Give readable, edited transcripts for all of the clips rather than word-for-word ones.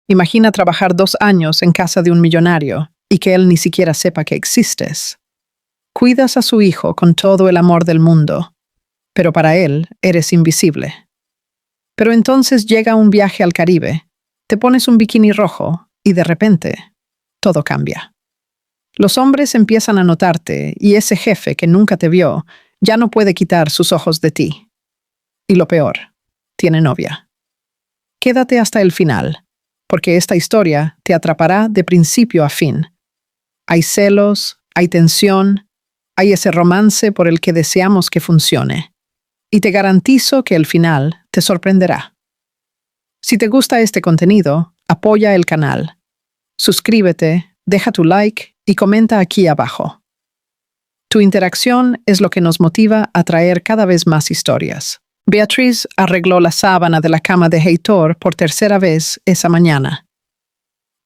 Imagina trabajar 2 años en casa de un millonario y que él ni siquiera sepa que existes. Cuidas a su hijo con todo el amor del mundo, pero para él eres invisible. Pero entonces llega un viaje al Caribe, te pones un bikini rojo y de repente todo cambia. Los hombres empiezan a notarte y ese jefe que nunca te vio ya no puede quitar sus ojos de ti. Y lo peor, tiene novia. Quédate hasta el final, porque esta historia te atrapará de principio a fin. Hay celos, hay tensión, hay ese romance por el que deseamos que funcione. Y te garantizo que el final te sorprenderá. Si te gusta este contenido, apoya el canal. Suscríbete, deja tu like y comenta aquí abajo. Tu interacción es lo que nos motiva a traer cada vez más historias. Beatriz arregló la sábana de la cama de Heitor por tercera vez esa mañana,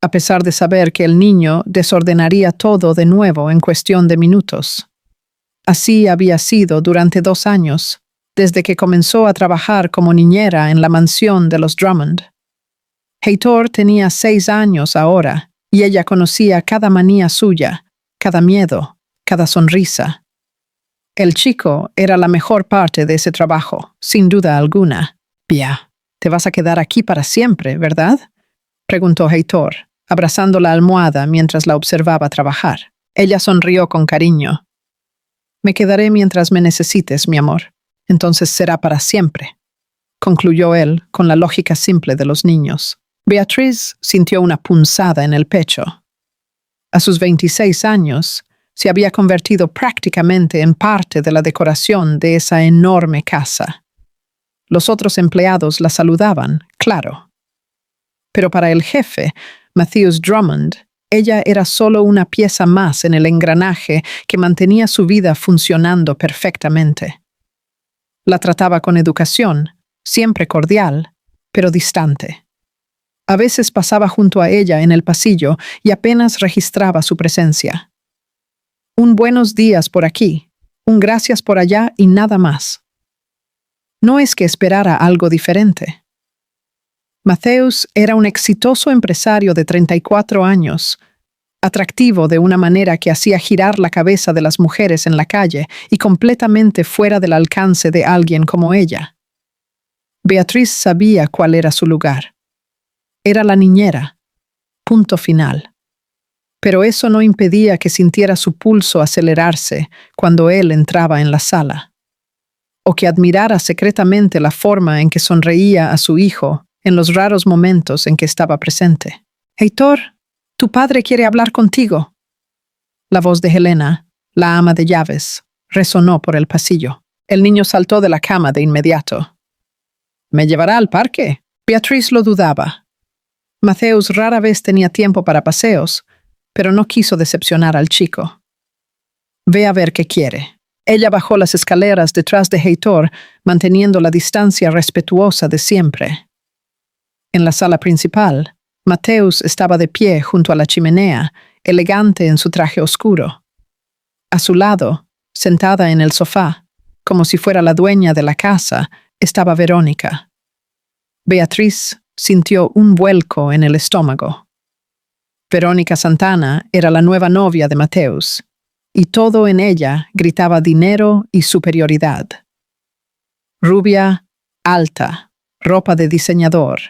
a pesar de saber que el niño desordenaría todo de nuevo en cuestión de minutos. Así había sido durante 2 años, desde que comenzó a trabajar como niñera en la mansión de los Drummond. Heitor tenía 6 años ahora, y ella conocía cada manía suya, cada miedo, cada sonrisa. El chico era la mejor parte de ese trabajo, sin duda alguna. «Bia, te vas a quedar aquí para siempre, ¿verdad?», preguntó Heitor, abrazando la almohada mientras la observaba trabajar. Ella sonrió con cariño. «Me quedaré mientras me necesites, mi amor. Entonces será para siempre», concluyó él con la lógica simple de los niños. Beatriz sintió una punzada en el pecho. A sus 26 años, se había convertido prácticamente en parte de la decoración de esa enorme casa. Los otros empleados la saludaban, claro. Pero para el jefe, Matthews Drummond, ella era solo una pieza más en el engranaje que mantenía su vida funcionando perfectamente. La trataba con educación, siempre cordial, pero distante. A veces pasaba junto a ella en el pasillo y apenas registraba su presencia. Un buenos días por aquí, un gracias por allá y nada más. No es que esperara algo diferente. Matthews era un exitoso empresario de 34 años, atractivo de una manera que hacía girar la cabeza de las mujeres en la calle y completamente fuera del alcance de alguien como ella. Beatriz sabía cuál era su lugar. Era la niñera. Punto final. Pero eso no impedía que sintiera su pulso acelerarse cuando él entraba en la sala, o que admirara secretamente la forma en que sonreía a su hijo en los raros momentos en que estaba presente. «Heitor, tu padre quiere hablar contigo». La voz de Helena, la ama de llaves, resonó por el pasillo. El niño saltó de la cama de inmediato. «¿Me llevará al parque?». Beatriz lo dudaba. Matthews rara vez tenía tiempo para paseos, pero no quiso decepcionar al chico. «Ve a ver qué quiere». Ella bajó las escaleras detrás de Heitor, manteniendo la distancia respetuosa de siempre. En la sala principal, Matthews estaba de pie junto a la chimenea, elegante en su traje oscuro. A su lado, sentada en el sofá, como si fuera la dueña de la casa, estaba Verónica. Beatriz sintió un vuelco en el estómago. Verónica Santana era la nueva novia de Matthews, y todo en ella gritaba dinero y superioridad. Rubia, alta, ropa de diseñador,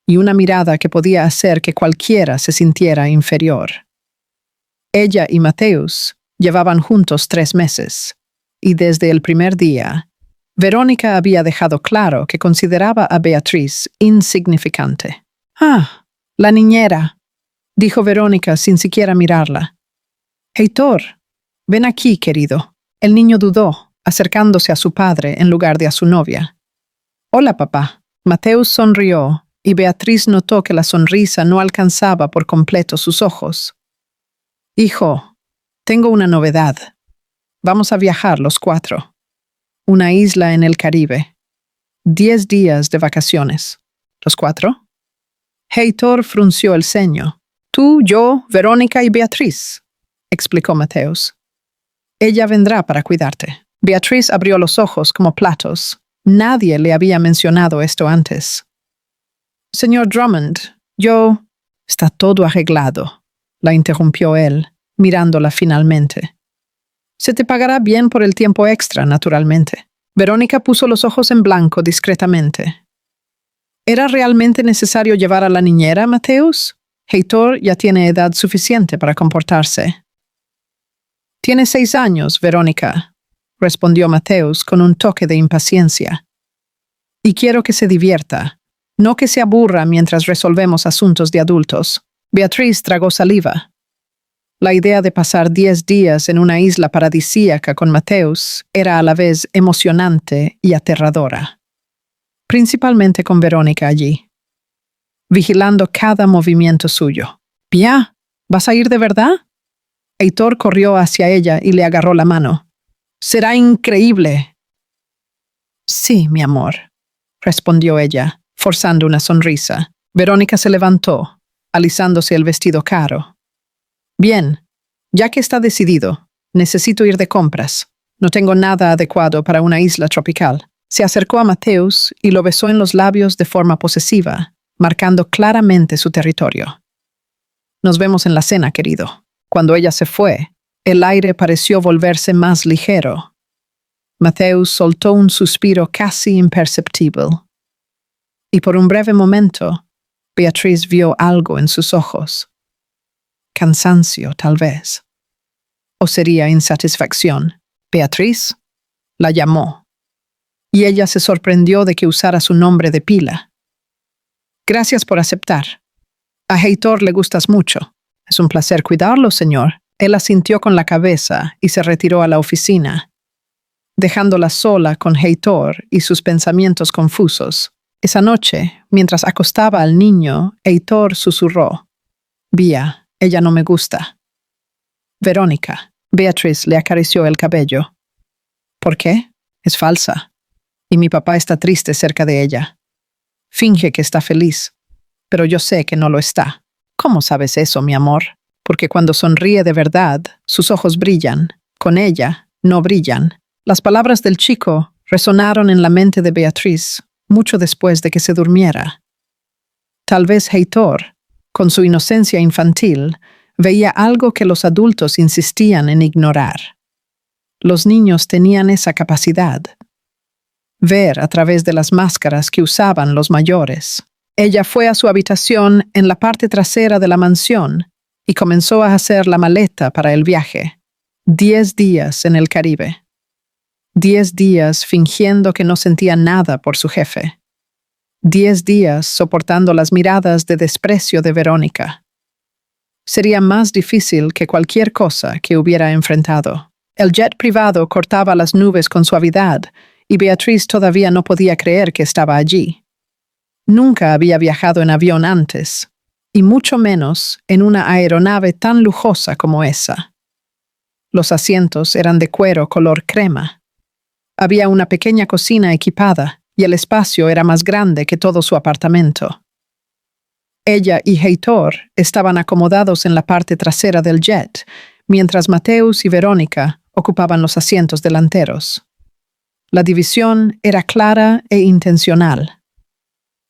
y una mirada que podía hacer que cualquiera se sintiera inferior. Ella y Matthews llevaban juntos 3 meses, y desde el primer día, Verónica había dejado claro que consideraba a Beatriz insignificante. «Ah, la niñera», dijo Verónica sin siquiera mirarla. «Heitor, ven aquí, querido». El niño dudó, acercándose a su padre en lugar de a su novia. «Hola, papá». Matthews sonrió, y Beatriz notó que la sonrisa no alcanzaba por completo sus ojos. «Hijo, tengo una novedad. Vamos a viajar los 4. Una isla en el Caribe. 10 días de vacaciones. ¿Los 4? Heitor frunció el ceño. «Tú, yo, Verónica y Beatriz», explicó Matthews. «Ella vendrá para cuidarte». Beatriz abrió los ojos como platos. Nadie le había mencionado esto antes. «Señor Drummond, yo Está todo arreglado, la interrumpió él, mirándola finalmente. Se te pagará bien por el tiempo extra, naturalmente. Verónica puso los ojos en blanco discretamente. ¿Era realmente necesario llevar a la niñera, Mateus? Heitor ya tiene edad suficiente para comportarse. Tiene 6 años, Verónica, respondió Mateus con un toque de impaciencia. Y quiero que se divierta, no que se aburra mientras resolvemos asuntos de adultos. Beatriz tragó saliva. La idea de pasar 10 días en una isla paradisíaca con Mateus era a la vez emocionante y aterradora. Principalmente con Verónica allí, vigilando cada movimiento suyo. «Pia, ¿vas a ir de verdad?» Heitor corrió hacia ella y le agarró la mano. «Será increíble». «Sí, mi amor», respondió ella, forzando una sonrisa. Verónica se levantó, alisándose el vestido caro. «Bien, ya que está decidido, necesito ir de compras. No tengo nada adecuado para una isla tropical». Se acercó a Mateus y lo besó en los labios de forma posesiva, marcando claramente su territorio. «Nos vemos en la cena, querido». Cuando ella se fue, el aire pareció volverse más ligero. Mateus soltó un suspiro casi imperceptible. Y por un breve momento, Beatriz vio algo en sus ojos. Cansancio, tal vez. ¿O sería insatisfacción? Beatriz la llamó. Y ella se sorprendió de que usara su nombre de pila. «Gracias por aceptar. A Heitor le gustas mucho. Es un placer cuidarlo, señor». Él asintió con la cabeza y se retiró a la oficina, dejándola sola con Heitor y sus pensamientos confusos. Esa noche, mientras acostaba al niño, Heitor susurró: «Vía, ella no me gusta». «Verónica». Beatriz le acarició el cabello. «¿Por qué? Es falsa. Y mi papá está triste cerca de ella. Finge que está feliz, pero yo sé que no lo está». «¿Cómo sabes eso, mi amor?» «Porque cuando sonríe de verdad, sus ojos brillan. Con ella, no brillan». Las palabras del chico resonaron en la mente de Beatriz mucho después de que se durmiera. Tal vez Heitor, con su inocencia infantil, veía algo que los adultos insistían en ignorar. Los niños tenían esa capacidad. Ver a través de las máscaras que usaban los mayores. Ella fue a su habitación en la parte trasera de la mansión y comenzó a hacer la maleta para el viaje. 10 días en el Caribe. 10 días fingiendo que no sentía nada por su jefe. 10 días soportando las miradas de desprecio de Verónica. Sería más difícil que cualquier cosa que hubiera enfrentado. El jet privado cortaba las nubes con suavidad y Beatriz todavía no podía creer que estaba allí. Nunca había viajado en avión antes, y mucho menos en una aeronave tan lujosa como esa. Los asientos eran de cuero color crema. Había una pequeña cocina equipada, y el espacio era más grande que todo su apartamento. Ella y Heitor estaban acomodados en la parte trasera del jet, mientras Mateus y Verónica ocupaban los asientos delanteros. La división era clara e intencional.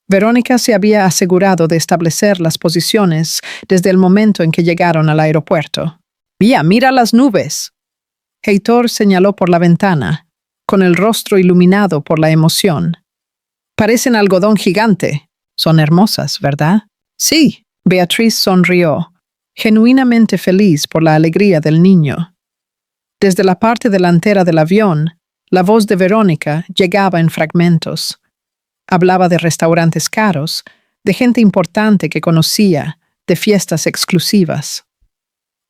Verónica se había asegurado de establecer las posiciones desde el momento en que llegaron al aeropuerto. «Vía, mira las nubes». Heitor señaló por la ventana, con el rostro iluminado por la emoción. «Parecen algodón gigante. Son hermosas, ¿verdad?» «Sí». Beatriz sonrió, genuinamente feliz por la alegría del niño. Desde la parte delantera del avión, la voz de Verónica llegaba en fragmentos. Hablaba de restaurantes caros, de gente importante que conocía, de fiestas exclusivas.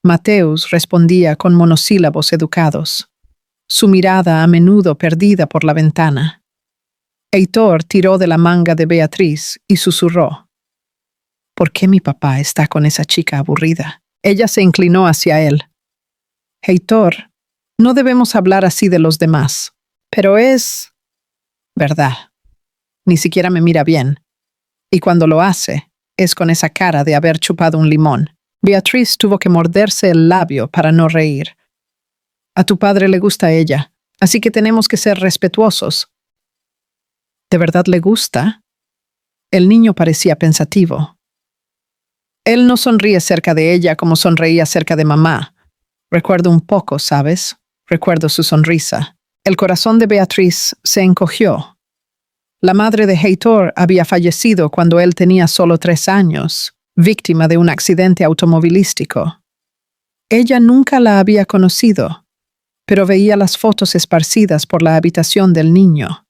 Mateus respondía con monosílabos educados, su mirada a menudo perdida por la ventana. Heitor tiró de la manga de Beatriz y susurró: «¿Por qué mi papá está con esa chica aburrida?» Ella se inclinó hacia él. «Heitor, no debemos hablar así de los demás, pero es verdad. Ni siquiera me mira bien. Y cuando lo hace, es con esa cara de haber chupado un limón». Beatriz tuvo que morderse el labio para no reír. «A tu padre le gusta ella, así que tenemos que ser respetuosos». «¿De verdad le gusta?» El niño parecía pensativo. Él no sonríe cerca de ella como sonreía cerca de mamá. Recuerdo un poco, ¿sabes? Recuerdo su sonrisa. El corazón de Beatriz se encogió. La madre de Heitor había fallecido cuando él tenía solo 3 años, víctima de un accidente automovilístico. Ella nunca la había conocido, pero veía las fotos esparcidas por la habitación del niño.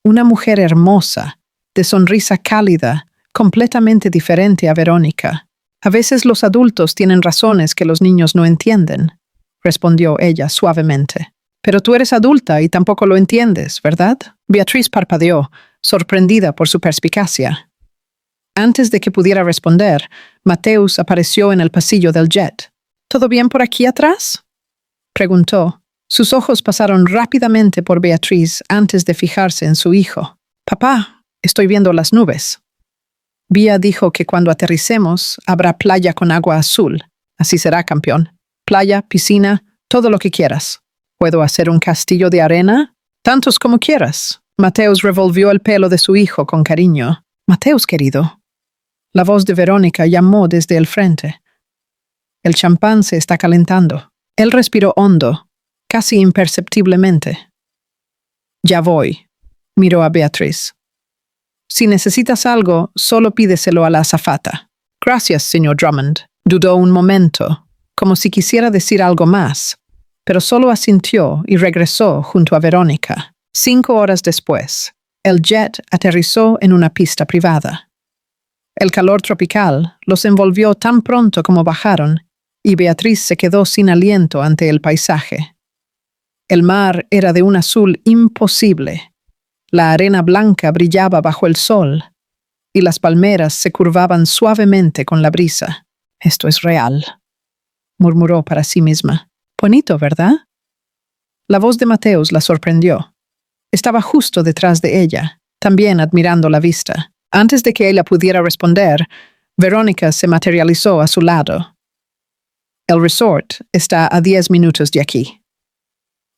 Una mujer hermosa, de sonrisa cálida, completamente diferente a Verónica. A veces los adultos tienen razones que los niños no entienden, respondió ella suavemente. Pero tú eres adulta y tampoco lo entiendes, ¿verdad? Beatriz parpadeó, sorprendida por su perspicacia. Antes de que pudiera responder, Mateus apareció en el pasillo del jet. ¿Todo bien por aquí atrás?, preguntó. Sus ojos pasaron rápidamente por Beatriz antes de fijarse en su hijo. Papá, estoy viendo las nubes. Bea dijo que cuando aterricemos habrá playa con agua azul. Así será, campeón. Playa, piscina, todo lo que quieras. ¿Puedo hacer un castillo de arena? Tantos como quieras. Mateus revolvió el pelo de su hijo con cariño. Mateus, querido. La voz de Verónica llamó desde el frente. El champán se está calentando. Él respiró hondo, casi imperceptiblemente. Ya voy, miró a Beatriz. Si necesitas algo, solo pídeselo a la azafata. Gracias, señor Drummond. Dudó un momento, como si quisiera decir algo más, pero solo asintió y regresó junto a Verónica. 5 horas después, el jet aterrizó en una pista privada. El calor tropical los envolvió tan pronto como bajaron, y Beatriz se quedó sin aliento ante el paisaje. El mar era de un azul imposible. La arena blanca brillaba bajo el sol, y las palmeras se curvaban suavemente con la brisa. Esto es real, murmuró para sí misma. Bonito, ¿verdad? La voz de Mateus la sorprendió. Estaba justo detrás de ella, también admirando la vista. Antes de que ella pudiera responder, Verónica se materializó a su lado. El resort está a 10 minutos de aquí.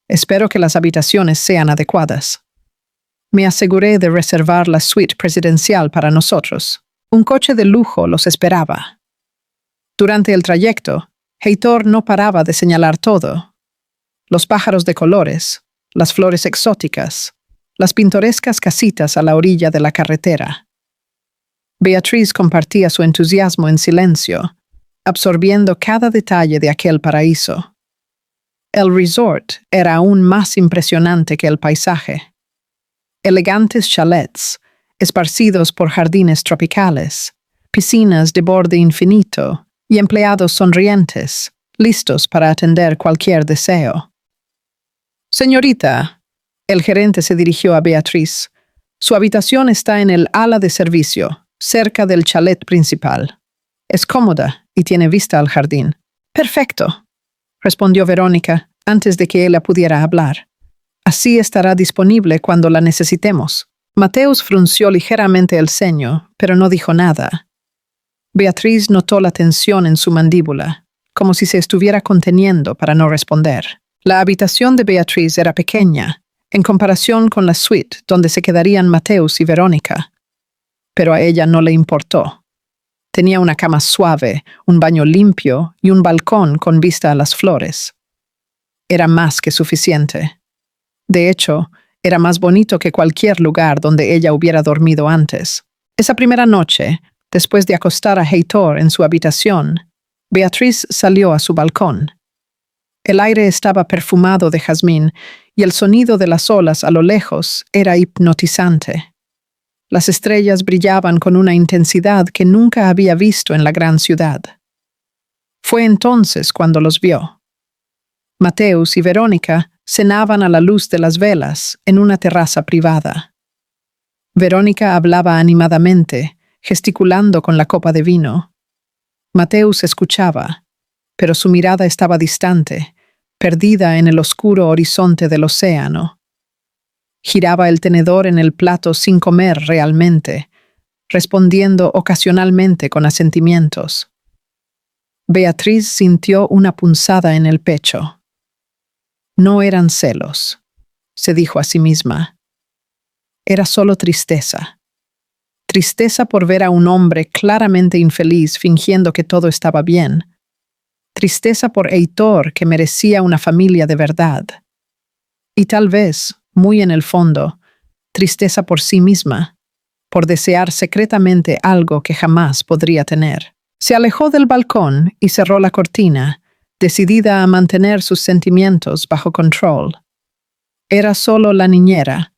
Espero que las habitaciones sean adecuadas. Me aseguré de reservar la suite presidencial para nosotros. Un coche de lujo los esperaba. Durante el trayecto, Heitor no paraba de señalar todo. Los pájaros de colores, las flores exóticas, las pintorescas casitas a la orilla de la carretera. Beatriz compartía su entusiasmo en silencio, absorbiendo cada detalle de aquel paraíso. El resort era aún más impresionante que el paisaje. Elegantes chalets, esparcidos por jardines tropicales, piscinas de borde infinito y empleados sonrientes, listos para atender cualquier deseo. Señorita, el gerente se dirigió a Beatriz. Su habitación está en el ala de servicio, cerca del chalet principal. Es cómoda y tiene vista al jardín. Perfecto, respondió Verónica antes de que ella pudiera hablar. Así estará disponible cuando la necesitemos. Mateus frunció ligeramente el ceño, pero no dijo nada. Beatriz notó la tensión en su mandíbula, como si se estuviera conteniendo para no responder. La habitación de Beatriz era pequeña, en comparación con la suite donde se quedarían Mateus y Verónica. Pero a ella no le importó. Tenía una cama suave, un baño limpio y un balcón con vista a las flores. Era más que suficiente. De hecho, era más bonito que cualquier lugar donde ella hubiera dormido antes. Esa primera noche, después de acostar a Heitor en su habitación, Beatriz salió a su balcón. El aire estaba perfumado de jazmín y el sonido de las olas a lo lejos era hipnotizante. Las estrellas brillaban con una intensidad que nunca había visto en la gran ciudad. Fue entonces cuando los vio. Mateus y Verónica cenaban a la luz de las velas en una terraza privada. Verónica hablaba animadamente, gesticulando con la copa de vino. Mateus escuchaba, pero su mirada estaba distante, perdida en el oscuro horizonte del océano. Giraba el tenedor en el plato sin comer realmente, respondiendo ocasionalmente con asentimientos. Beatriz sintió una punzada en el pecho. No eran celos, se dijo a sí misma. Era solo tristeza. tristeza por ver a un hombre claramente infeliz fingiendo que todo estaba bien, tristeza por Heitor, que merecía una familia de verdad, y tal vez, muy en el fondo, tristeza por sí misma, por desear secretamente algo que jamás podría tener. Se alejó del balcón y cerró la cortina, decidida a mantener sus sentimientos bajo control. Era solo la niñera.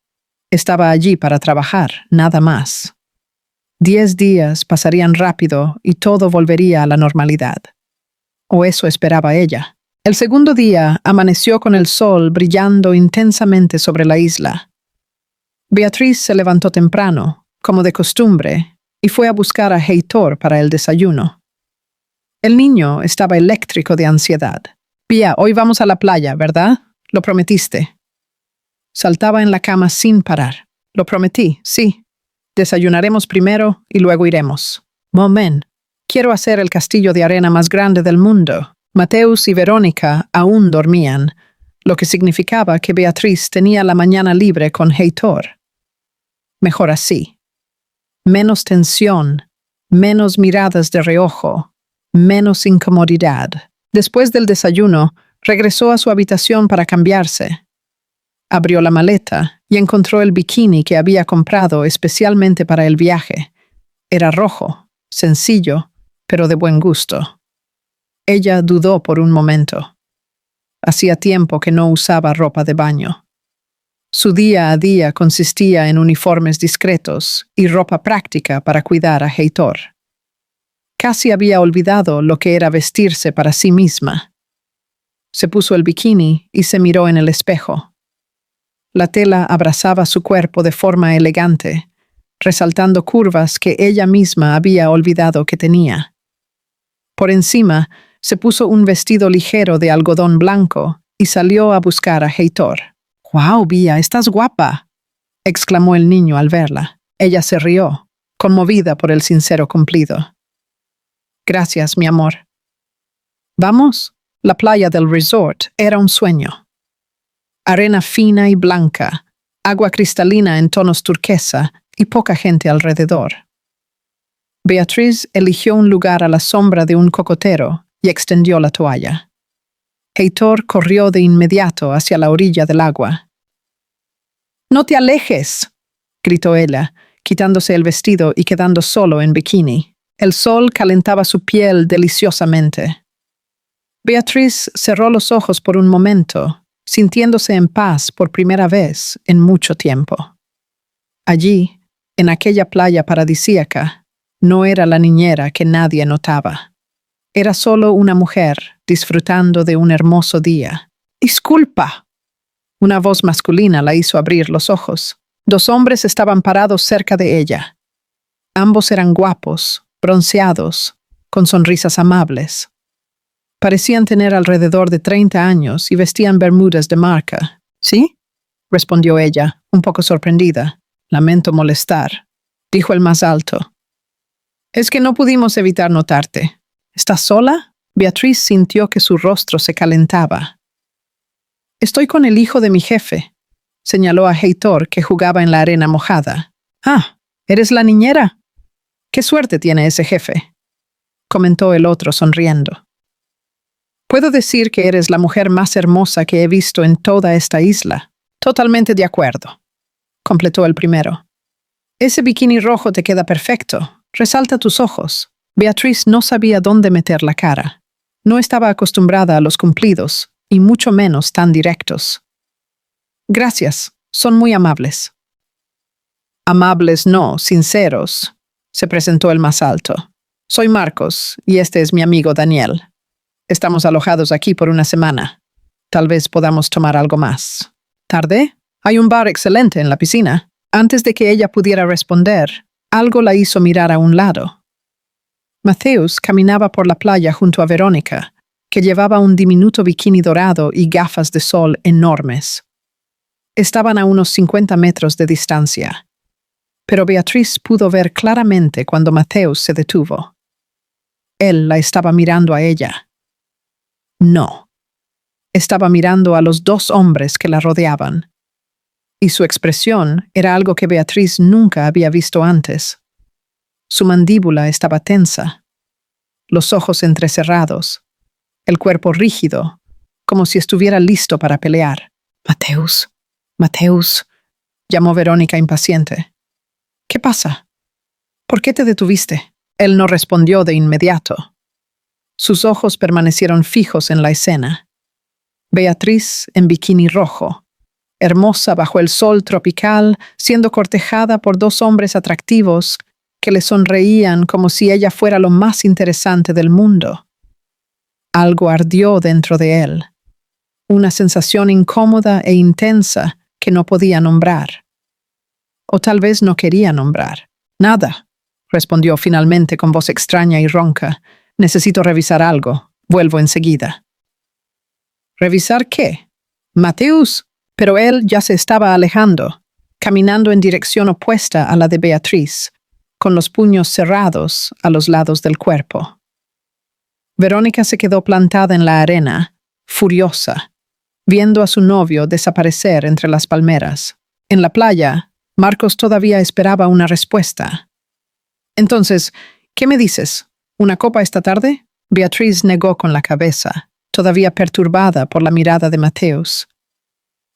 Estaba allí para trabajar, nada más. 10 días pasarían rápido y todo volvería a la normalidad. O eso esperaba ella. El segundo día amaneció con el sol brillando intensamente sobre la isla. Beatriz se levantó temprano, como de costumbre, y fue a buscar a Heitor para el desayuno. El niño estaba eléctrico de ansiedad. Pía, hoy vamos a la playa, ¿verdad? Lo prometiste. Saltaba en la cama sin parar. Lo prometí, sí. Desayunaremos primero y luego iremos. Moment. Quiero hacer el castillo de arena más grande del mundo. Mateus y Verónica aún dormían, lo que significaba que Beatriz tenía la mañana libre con Heitor. Mejor así. Menos tensión, menos miradas de reojo, menos incomodidad. Después del desayuno, regresó a su habitación para cambiarse. Abrió la maleta y encontró el bikini que había comprado especialmente para el viaje. Era rojo, sencillo, pero de buen gusto. Ella dudó por un momento. Hacía tiempo que no usaba ropa de baño. Su día a día consistía en uniformes discretos y ropa práctica para cuidar a Heitor. Casi había olvidado lo que era vestirse para sí misma. Se puso el bikini y se miró en el espejo. La tela abrazaba su cuerpo de forma elegante, resaltando curvas que ella misma había olvidado que tenía. Por encima, se puso un vestido ligero de algodón blanco y salió a buscar a Heitor. «¡Guau, Bia, estás guapa!», exclamó el niño al verla. Ella se rió, conmovida por el sincero cumplido. «Gracias, mi amor». «Vamos». La playa del resort era un sueño. Arena fina y blanca, agua cristalina en tonos turquesa y poca gente alrededor. Beatriz eligió un lugar a la sombra de un cocotero y extendió la toalla. Heitor corrió de inmediato hacia la orilla del agua. «¡No te alejes!», gritó ella, quitándose el vestido y quedando solo en bikini. El sol calentaba su piel deliciosamente. Beatriz cerró los ojos por un momento, sintiéndose en paz por primera vez en mucho tiempo. Allí, en aquella playa paradisíaca, no era la niñera que nadie notaba. Era solo una mujer disfrutando de un hermoso día. «¡Disculpa!». Una voz masculina la hizo abrir los ojos. 2 hombres estaban parados cerca de ella. Ambos eran guapos, bronceados, con sonrisas amables. Parecían tener alrededor de 30 años y vestían bermudas de marca. «¿Sí?», respondió ella, un poco sorprendida. «Lamento molestar», dijo el más alto. «Es que no pudimos evitar notarte. ¿Estás sola?». Beatriz sintió que su rostro se calentaba. «Estoy con el hijo de mi jefe», señaló a Heitor, que jugaba en la arena mojada. «Ah, ¿eres la niñera? Qué suerte tiene ese jefe», comentó el otro sonriendo. «Puedo decir que eres la mujer más hermosa que he visto en toda esta isla». «Totalmente de acuerdo», completó el primero. «Ese bikini rojo te queda perfecto. Resalta tus ojos». Beatriz no sabía dónde meter la cara. No estaba acostumbrada a los cumplidos, y mucho menos tan directos. «Gracias, son muy amables». «Amables no, sinceros», se presentó el más alto. «Soy Marcos, y este es mi amigo Daniel. Estamos alojados aquí por una semana. Tal vez podamos tomar algo más». «¿Tarde? Hay un bar excelente en la piscina». Antes de que ella pudiera responder, algo la hizo mirar a un lado. Mateus caminaba por la playa junto a Verónica, que llevaba un diminuto bikini dorado y gafas de sol enormes. Estaban a unos 50 metros de distancia, pero Beatriz pudo ver claramente cuando Mateus se detuvo. Él la estaba mirando a ella. No. Estaba mirando a los 2 hombres que la rodeaban. Y su expresión era algo que Beatriz nunca había visto antes. Su mandíbula estaba tensa, los ojos entrecerrados, el cuerpo rígido, como si estuviera listo para pelear. «Mateus, Mateus», llamó Verónica impaciente. «¿Qué pasa? ¿Por qué te detuviste?» Él no respondió de inmediato. Sus ojos permanecieron fijos en la escena. Beatriz en bikini rojo, hermosa bajo el sol tropical, siendo cortejada por dos hombres atractivos que le sonreían como si ella fuera lo más interesante del mundo. Algo ardió dentro de él, una sensación incómoda e intensa que no podía nombrar. O tal vez no quería nombrar. «Nada», respondió finalmente con voz extraña y ronca. «Necesito revisar algo. Vuelvo enseguida». «¿Revisar qué?» «Mateus». Pero él ya se estaba alejando, caminando en dirección opuesta a la de Beatriz, con los puños cerrados a los lados del cuerpo. Verónica se quedó plantada en la arena, furiosa, viendo a su novio desaparecer entre las palmeras. En la playa, Marcos todavía esperaba una respuesta. «Entonces, ¿qué me dices? ¿Una copa esta tarde?» Beatriz negó con la cabeza, todavía perturbada por la mirada de Mateus.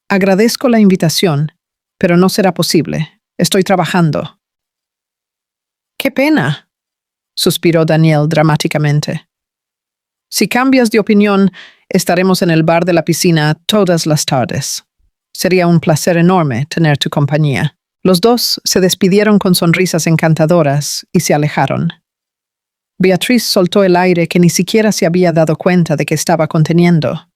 «Agradezco la invitación, pero no será posible. Estoy trabajando». «¡Qué pena!», suspiró Daniel dramáticamente. «Si cambias de opinión, estaremos en el bar de la piscina todas las tardes. Sería un placer enorme tener tu compañía». Los dos se despidieron con sonrisas encantadoras y se alejaron. Beatriz soltó el aire que ni siquiera se había dado cuenta de que estaba conteniendo.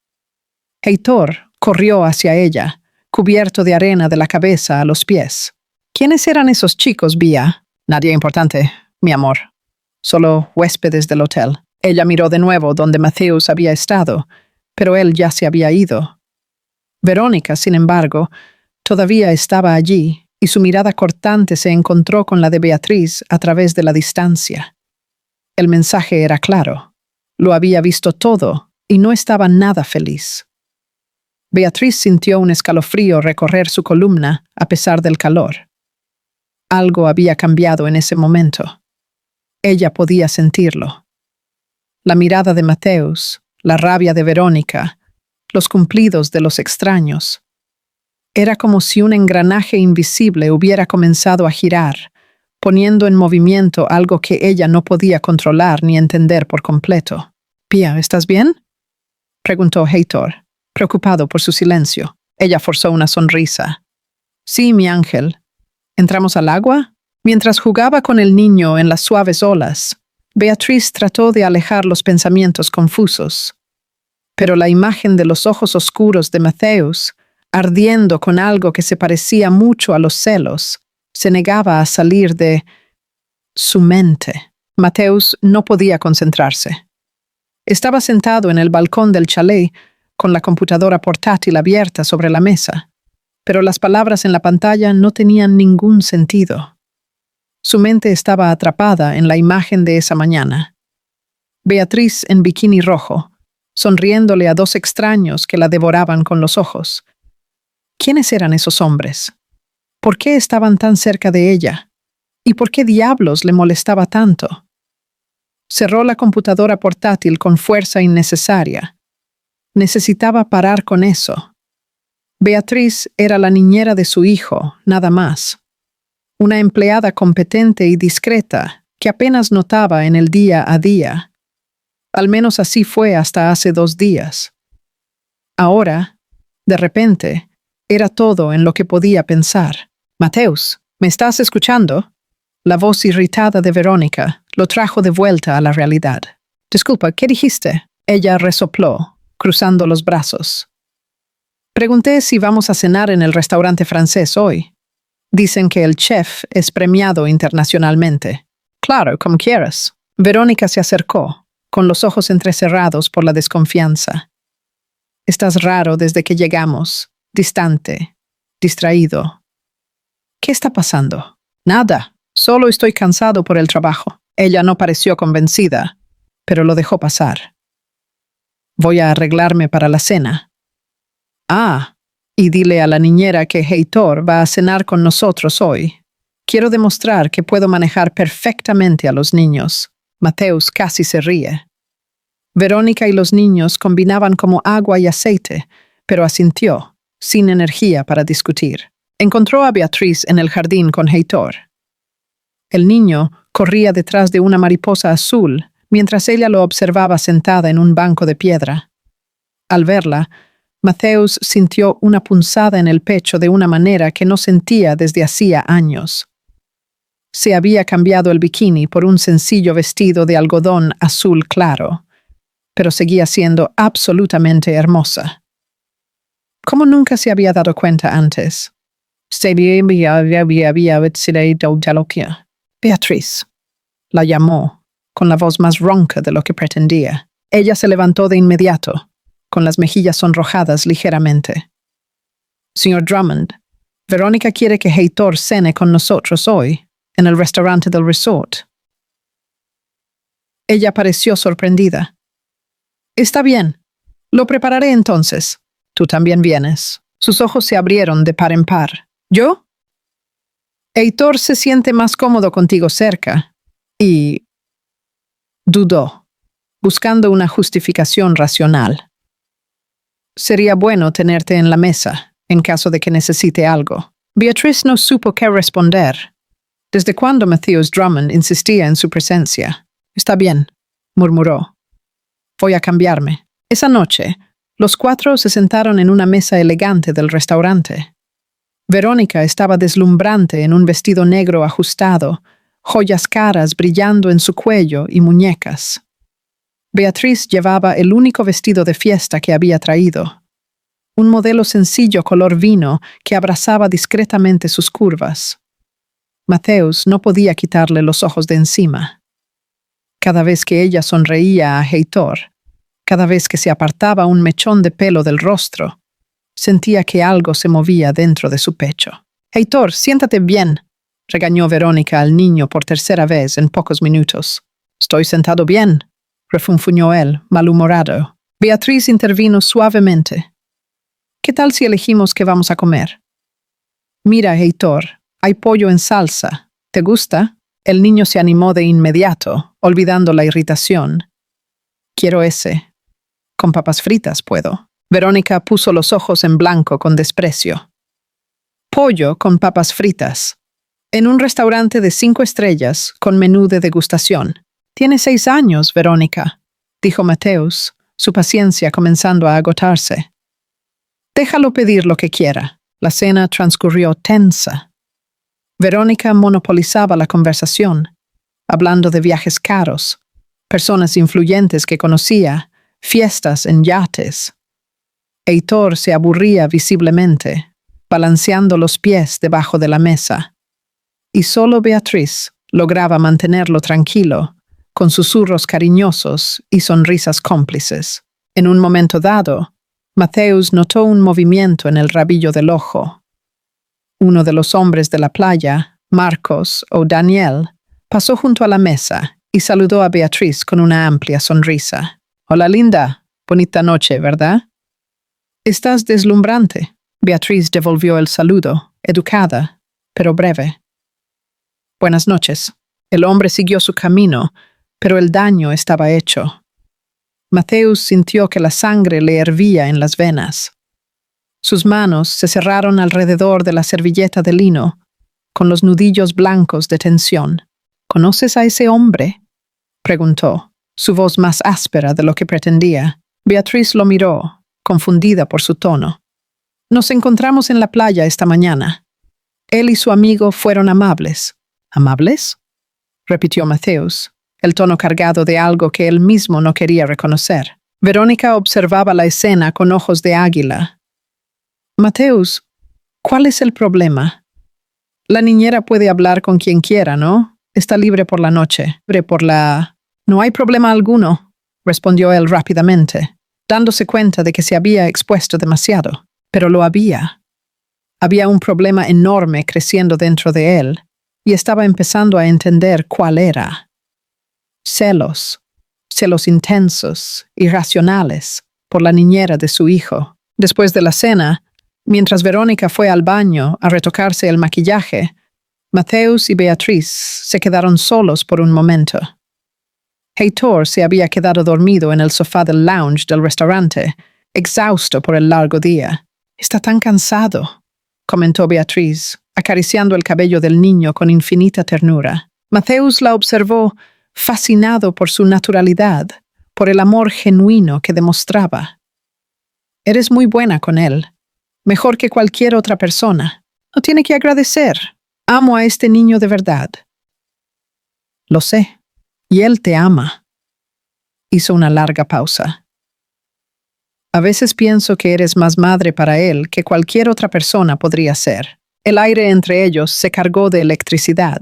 Heitor corrió hacia ella, cubierto de arena de la cabeza a los pies. «¿Quiénes eran esos chicos, Bia?» «Nadie importante, mi amor. Solo huéspedes del hotel». Ella miró de nuevo donde Mateus había estado, pero él ya se había ido. Verónica, sin embargo, todavía estaba allí, y su mirada cortante se encontró con la de Beatriz a través de la distancia. El mensaje era claro. Lo había visto todo y no estaba nada feliz. Beatriz sintió un escalofrío recorrer su columna a pesar del calor. Algo había cambiado en ese momento. Ella podía sentirlo. La mirada de Mateus, la rabia de Verónica, los cumplidos de los extraños. Era como si un engranaje invisible hubiera comenzado a girar, poniendo en movimiento algo que ella no podía controlar ni entender por completo. «Pia, ¿estás bien?», preguntó Heitor, preocupado por su silencio. Ella forzó una sonrisa. «Sí, mi ángel. ¿Entramos al agua?» Mientras jugaba con el niño en las suaves olas, Beatriz trató de alejar los pensamientos confusos. Pero la imagen de los ojos oscuros de Mateus, ardiendo con algo que se parecía mucho a los celos, se negaba a salir de su mente. Mateus no podía concentrarse. Estaba sentado en el balcón del chalet, con la computadora portátil abierta sobre la mesa, pero las palabras en la pantalla no tenían ningún sentido. Su mente estaba atrapada en la imagen de esa mañana. Beatriz en bikini rojo, sonriéndole a dos extraños que la devoraban con los ojos. ¿Quiénes eran esos hombres? ¿Por qué estaban tan cerca de ella? ¿Y por qué diablos le molestaba tanto? Cerró la computadora portátil con fuerza innecesaria. Necesitaba parar con eso. Beatriz era la niñera de su hijo, nada más. Una empleada competente y discreta que apenas notaba en el día a día. Al menos así fue hasta hace 2 días. Ahora, de repente, era todo en lo que podía pensar. «Mateus, ¿me estás escuchando?» La voz irritada de Verónica lo trajo de vuelta a la realidad. «Disculpa, ¿qué dijiste?» Ella resopló, cruzando los brazos. «Pregunté si vamos a cenar en el restaurante francés hoy. Dicen que el chef es premiado internacionalmente». «Claro, como quieras». Verónica se acercó, con los ojos entrecerrados por la desconfianza. «Estás raro desde que llegamos, distante, distraído». «¿Qué está pasando?» «Nada, solo estoy cansado por el trabajo». Ella no pareció convencida, pero lo dejó pasar. «Voy a arreglarme para la cena». «Ah, y dile a la niñera que Heitor va a cenar con nosotros hoy». Quiero demostrar que puedo manejar perfectamente a los niños. Matthews casi se ríe. Verónica y los niños combinaban como agua y aceite, pero asintió, sin energía para discutir. Encontró a Beatriz en el jardín con Heitor. El niño corría detrás de una mariposa azul, mientras ella lo observaba sentada en un banco de piedra. Al verla, Matthews sintió una punzada en el pecho de una manera que no sentía desde hacía años. Se había cambiado el bikini por un sencillo vestido de algodón azul claro, pero seguía siendo absolutamente hermosa. Como nunca se había dado cuenta antes. Beatriz, la llamó, con la voz más ronca de lo que pretendía. Ella se levantó de inmediato, con las mejillas sonrojadas ligeramente. Señor Drummond, Verónica quiere que Heitor cene con nosotros hoy, en el restaurante del resort. Ella pareció sorprendida. Está bien, lo prepararé entonces. Tú también vienes. Sus ojos se abrieron de par en par. ¿Yo? Heitor se siente más cómodo contigo cerca. Y dudó, buscando una justificación racional. Sería bueno tenerte en la mesa, en caso de que necesite algo. Beatriz no supo qué responder. ¿Desde cuándo Matthews Drummond insistía en su presencia? Está bien, murmuró. Voy a cambiarme. Esa noche, los cuatro se sentaron en una mesa elegante del restaurante. Verónica estaba deslumbrante en un vestido negro ajustado, joyas caras brillando en su cuello y muñecas. Beatriz llevaba el único vestido de fiesta que había traído, un modelo sencillo color vino que abrazaba discretamente sus curvas. Matthews no podía quitarle los ojos de encima. Cada vez que ella sonreía a Heitor, cada vez que se apartaba un mechón de pelo del rostro, sentía que algo se movía dentro de su pecho. Heitor, siéntate bien, regañó Verónica al niño por tercera vez en pocos minutos. Estoy sentado bien, refunfuñó él, malhumorado. Beatriz intervino suavemente. ¿Qué tal si elegimos qué vamos a comer? Mira, Heitor, hay pollo en salsa. ¿Te gusta? El niño se animó de inmediato, olvidando la irritación. Quiero ese. Con papas fritas puedo. Verónica puso los ojos en blanco con desprecio. Pollo con papas fritas. En un restaurante de 5 estrellas, con menú de degustación. Tiene 6 años, Verónica, dijo Matthews, su paciencia comenzando a agotarse. Déjalo pedir lo que quiera. La cena transcurrió tensa. Verónica monopolizaba la conversación, hablando de viajes caros, personas influyentes que conocía, fiestas en yates. Heitor se aburría visiblemente, balanceando los pies debajo de la mesa. Y solo Beatriz lograba mantenerlo tranquilo, con susurros cariñosos y sonrisas cómplices. En un momento dado, Matthews notó un movimiento en el rabillo del ojo. Uno de los hombres de la playa, Marcos o Daniel, pasó junto a la mesa y saludó a Beatriz con una amplia sonrisa. Hola, linda. Bonita noche, ¿verdad? Estás deslumbrante. Beatriz devolvió el saludo, educada, pero breve. Buenas noches. El hombre siguió su camino, pero el daño estaba hecho. Matthews sintió que la sangre le hervía en las venas. Sus manos se cerraron alrededor de la servilleta de lino, con los nudillos blancos de tensión. ¿Conoces a ese hombre?, preguntó, su voz más áspera de lo que pretendía. Beatriz lo miró, confundida por su tono. Nos encontramos en la playa esta mañana. Él y su amigo fueron amables. ¿Amables?, repitió Matthews, el tono cargado de algo que él mismo no quería reconocer. Verónica observaba la escena con ojos de águila. Matthews, ¿cuál es el problema? La niñera puede hablar con quien quiera, ¿no? Está libre por la noche. No hay problema alguno, respondió él rápidamente, dándose cuenta de que se había expuesto demasiado. Pero lo había. Había un problema enorme creciendo dentro de él, y estaba empezando a entender cuál era. Celos intensos, irracionales, por la niñera de su hijo. Después de la cena, mientras Verónica fue al baño a retocarse el maquillaje, Mateus y Beatriz se quedaron solos por un momento. Heitor se había quedado dormido en el sofá del lounge del restaurante, exhausto por el largo día. «Está tan cansado», comentó Beatriz, acariciando el cabello del niño con infinita ternura. Mateus la observó, fascinado por su naturalidad, por el amor genuino que demostraba. «Eres muy buena con él, mejor que cualquier otra persona. No tiene que agradecer. Amo a este niño de verdad». «Lo sé, y él te ama». Hizo una larga pausa. «A veces pienso que eres más madre para él que cualquier otra persona podría ser». El aire entre ellos se cargó de electricidad.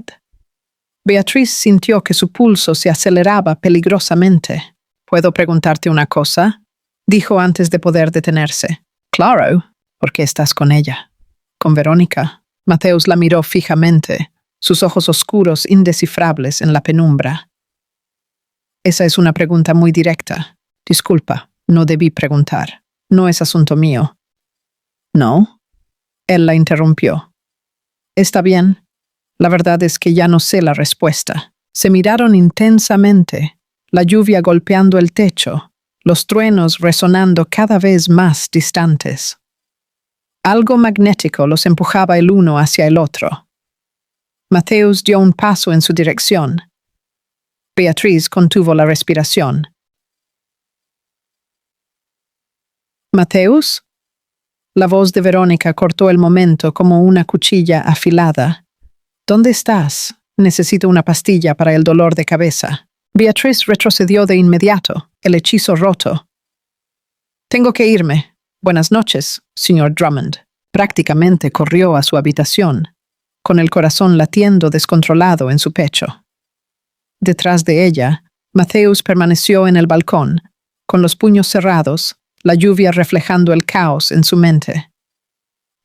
Beatriz sintió que su pulso se aceleraba peligrosamente. «¿Puedo preguntarte una cosa?», dijo antes de poder detenerse. «Claro, ¿por qué estás con ella?» «Con Verónica». Mateus la miró fijamente, sus ojos oscuros indescifrables en la penumbra. «Esa es una pregunta muy directa. Disculpa, no debí preguntar. No es asunto mío». «¿No?» Él la interrumpió. «Está bien. La verdad es que ya no sé la respuesta». Se miraron intensamente, la lluvia golpeando el techo, los truenos resonando cada vez más distantes. Algo magnético los empujaba el uno hacia el otro. Mateus dio un paso en su dirección. Beatriz contuvo la respiración. «¿Mateus?» La voz de Verónica cortó el momento como una cuchilla afilada. «¿Dónde estás? Necesito una pastilla para el dolor de cabeza». Beatriz retrocedió de inmediato, el hechizo roto. «Tengo que irme. Buenas noches, señor Drummond». Prácticamente corrió a su habitación, con el corazón latiendo descontrolado en su pecho. Detrás de ella, Mateus permaneció en el balcón, con los puños cerrados, la lluvia reflejando el caos en su mente.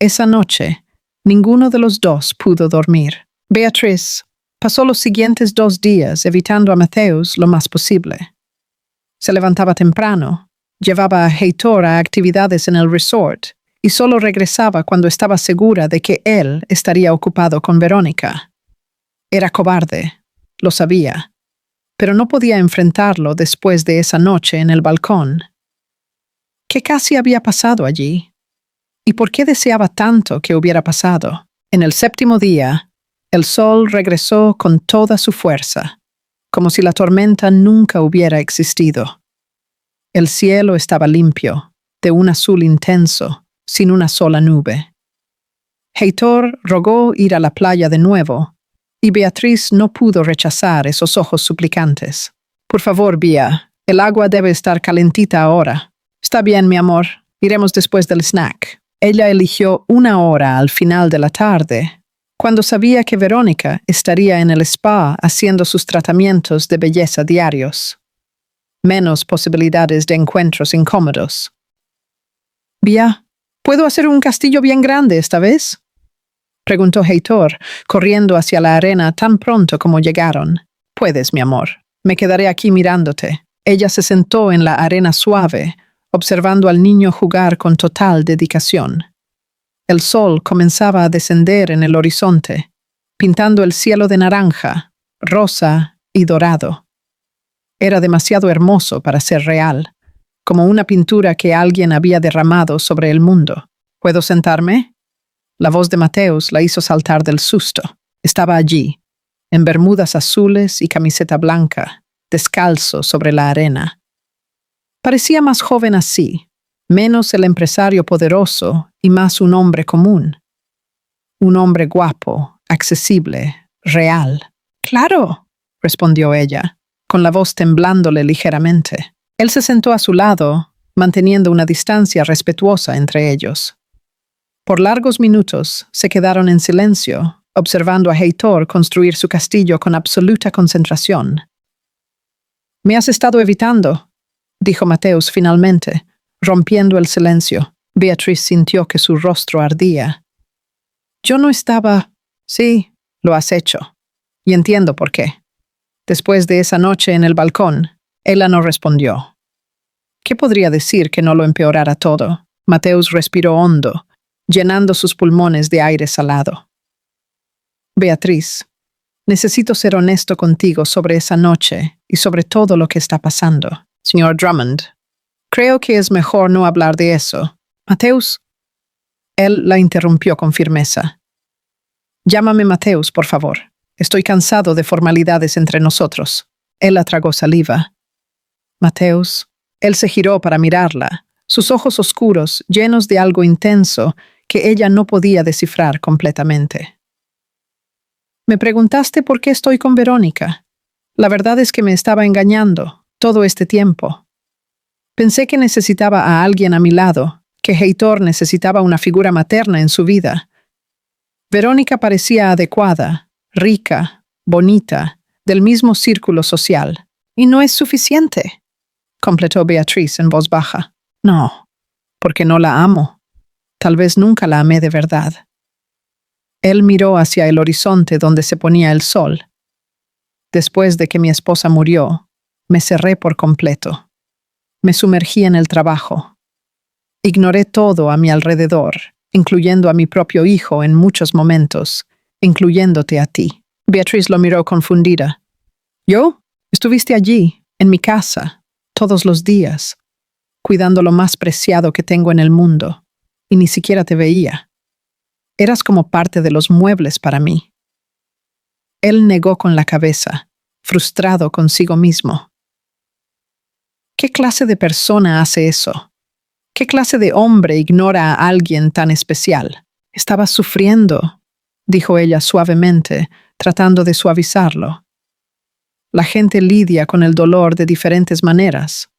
Esa noche, ninguno de los dos pudo dormir. Beatriz pasó los siguientes 2 días evitando a Mateus lo más posible. Se levantaba temprano, llevaba a Heitor a actividades en el resort y solo regresaba cuando estaba segura de que él estaría ocupado con Verónica. Era cobarde, lo sabía, pero no podía enfrentarlo después de esa noche en el balcón. ¿Qué casi había pasado allí? ¿Y por qué deseaba tanto que hubiera pasado? En el 7º día, el sol regresó con toda su fuerza, como si la tormenta nunca hubiera existido. El cielo estaba limpio, de un azul intenso, sin una sola nube. Heitor rogó ir a la playa de nuevo, y Beatriz no pudo rechazar esos ojos suplicantes. «Por favor, Bea, el agua debe estar calentita ahora». «Está bien, mi amor. Iremos después del snack». Ella eligió una hora al final de la tarde, cuando sabía que Verónica estaría en el spa haciendo sus tratamientos de belleza diarios. Menos posibilidades de encuentros incómodos. «Bea, ¿puedo hacer un castillo bien grande esta vez?», preguntó Heitor, corriendo hacia la arena tan pronto como llegaron. «Puedes, mi amor. Me quedaré aquí mirándote». Ella se sentó en la arena suave, observando al niño jugar con total dedicación. El sol comenzaba a descender en el horizonte, pintando el cielo de naranja, rosa y dorado. Era demasiado hermoso para ser real, como una pintura que alguien había derramado sobre el mundo. «¿Puedo sentarme?». La voz de Mateus la hizo saltar del susto. Estaba allí, en bermudas azules y camiseta blanca, descalzo sobre la arena. Parecía más joven así, menos el empresario poderoso y más un hombre común. Un hombre guapo, accesible, real. «Claro», respondió ella, con la voz temblándole ligeramente. Él se sentó a su lado, manteniendo una distancia respetuosa entre ellos. Por largos minutos se quedaron en silencio, observando a Heitor construir su castillo con absoluta concentración. «Me has estado evitando», dijo Mateus finalmente, rompiendo el silencio. Beatriz sintió que su rostro ardía. «Yo no estaba...». «Sí, lo has hecho. Y entiendo por qué». Después de esa noche en el balcón, ella no respondió. ¿Qué podría decir que no lo empeorara todo? Mateus respiró hondo, llenando sus pulmones de aire salado. Beatriz, necesito ser honesto contigo sobre esa noche y sobre todo lo que está pasando. Señor Drummond, creo que es mejor no hablar de eso. Mateus. Él la interrumpió con firmeza. Llámame Mateus, por favor. Estoy cansado de formalidades entre nosotros. Él la tragó saliva. Mateus. Él se giró para mirarla, sus ojos oscuros, llenos de algo intenso que ella no podía descifrar completamente. Me preguntaste por qué estoy con Verónica. La verdad es que me estaba engañando todo este tiempo. Pensé que necesitaba a alguien a mi lado, que Heitor necesitaba una figura materna en su vida. Verónica parecía adecuada, rica, bonita, del mismo círculo social. Y no es suficiente, completó Beatriz en voz baja. No, porque no la amo. Tal vez nunca la amé de verdad. Él miró hacia el horizonte donde se ponía el sol. Después de que mi esposa murió, me cerré por completo. Me sumergí en el trabajo. Ignoré todo a mi alrededor, incluyendo a mi propio hijo en muchos momentos, incluyéndote a ti. Beatriz lo miró confundida. ¿Yo? Estuviste allí, en mi casa, todos los días, cuidando lo más preciado que tengo en el mundo, y ni siquiera te veía. Eras como parte de los muebles para mí. Él negó con la cabeza, frustrado consigo mismo. ¿Qué clase de persona hace eso? ¿Qué clase de hombre ignora a alguien tan especial? Estabas sufriendo, dijo ella suavemente, tratando de suavizarlo. La gente lidia con el dolor de diferentes maneras.